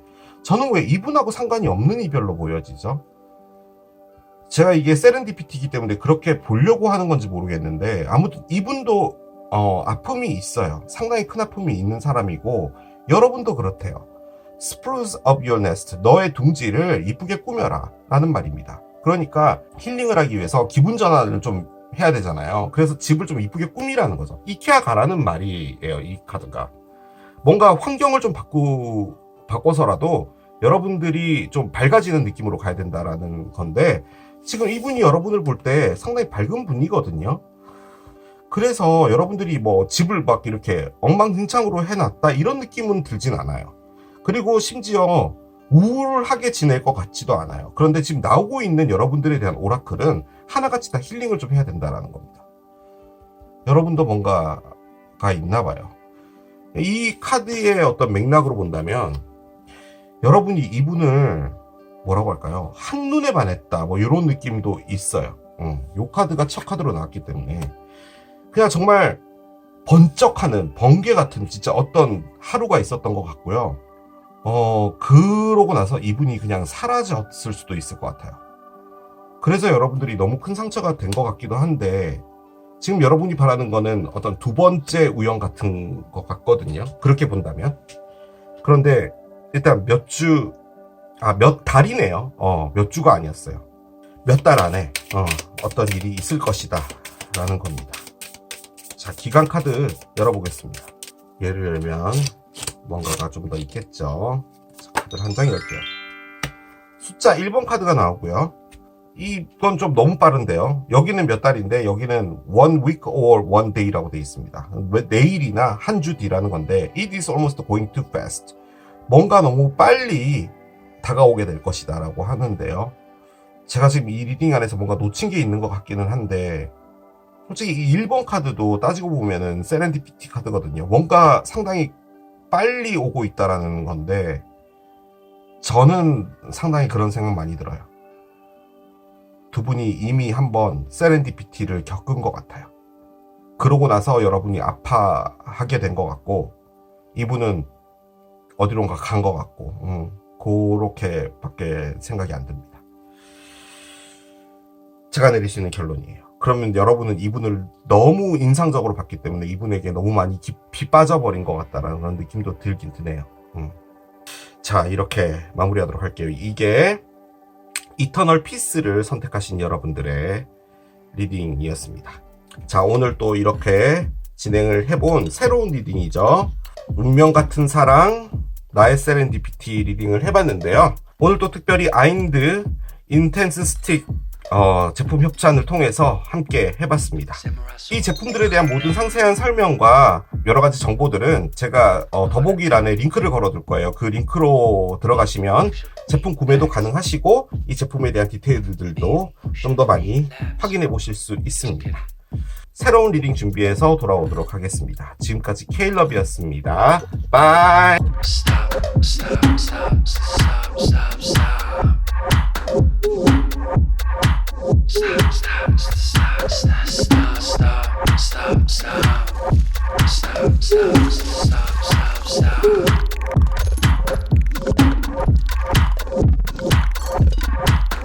저는 왜 이분하고 상관이 없는 이별로 보여지죠? 제가 이게 세렌디피티이기 때문에 그렇게 보려고 하는 건지 모르겠는데, 아무튼 이분도 아픔이 있어요. 상당히 큰 아픔이 있는 사람이고, 여러분도 그렇대요. Spruce up your nest, 너의 둥지를 이쁘게 꾸며라 라는 말입니다. 그러니까 힐링을 하기 위해서 기분 전환을 좀 해야 되잖아요. 그래서 집을 좀 이쁘게 꾸미라는 거죠. 이케아 가라는 말이에요, 이 카드가. 뭔가 환경을 좀 바꿔서라도 여러분들이 좀 밝아지는 느낌으로 가야 된다라는 건데, 지금 이분이 여러분을 볼 때 상당히 밝은 분이거든요. 그래서 여러분들이 뭐 집을 막 이렇게 엉망진창으로 해놨다 이런 느낌은 들진 않아요. 그리고 심지어 우울하게 지낼 것 같지도 않아요. 그런데 지금 나오고 있는 여러분들에 대한 오라클은 하나같이 다 힐링을 좀 해야 된다는 겁니다. 여러분도 뭔가가 있나 봐요. 이 카드의 어떤 맥락으로 본다면 여러분이 이분을 뭐라고 할까요? 한눈에 반했다 뭐 이런 느낌도 있어요. 이 카드가 첫 카드로 나왔기 때문에 그냥 정말 번쩍하는 번개 같은 진짜 어떤 하루가 있었던 것 같고요. 그러고 나서 이분이 그냥 사라졌을 수도 있을 것 같아요. 그래서 여러분들이 너무 큰 상처가 된 것 같기도 한데 지금 여러분이 바라는 거는 어떤 두 번째 우연 같은 것 같거든요. 그렇게 본다면. 그런데 일단 몇 달이네요. 몇 주가 아니었어요. 몇 달 안에 어떤 일이 있을 것이다 라는 겁니다. 자, 기간 카드 열어보겠습니다. 얘를 열면 뭔가가 좀 더 있겠죠. 자, 카드를 한 장 열게요. 숫자 1번 카드가 나오고요. 이건 좀 너무 빠른데요. 여기는 몇 달인데 여기는 one week or one day라고 되어 있습니다. 내일이나 한 주 뒤라는 건데 it is almost going too fast. 뭔가 너무 빨리 다가오게 될 것이다 라고 하는데요. 제가 지금 이 리딩 안에서 뭔가 놓친 게 있는 것 같기는 한데 솔직히 이 1번 카드도 따지고 보면은 세렌디피티 카드거든요. 뭔가 상당히 빨리 오고 있다라는 건데 저는 상당히 그런 생각 많이 들어요. 두 분이 이미 한번 세렌디피티를 겪은 것 같아요. 그러고 나서 여러분이 아파하게 된 것 같고 이분은 어디론가 간 것 같고 그렇게 밖에 생각이 안 듭니다. 제가 내릴 수 있는 결론이에요. 그러면 여러분은 이분을 너무 인상적으로 봤기 때문에 이분에게 너무 많이 깊이 빠져버린 것 같다라는 그런 느낌도 들긴 드네요. 자, 이렇게 마무리하도록 할게요. 이게 이터널 피스를 선택하신 여러분들의 리딩이었습니다. 자, 오늘 또 이렇게 진행을 해본 새로운 리딩이죠. 운명 같은 사랑, 나의 세렌디피티 리딩을 해봤는데요. 오늘 또 특별히 아인드 인텐스 스틱 제품 협찬을 통해서 함께 해봤습니다. 이 제품들에 대한 모든 상세한 설명과 여러가지 정보들은 제가 더보기란에 링크를 걸어둘 거예요. 그 링크로 들어가시면 제품 구매도 가능하시고 이 제품에 대한 디테일들도 좀 더 많이 확인해 보실 수 있습니다. 새로운 리딩 준비해서 돌아오도록 하겠습니다. 지금까지 케일럽이었습니다. 바이.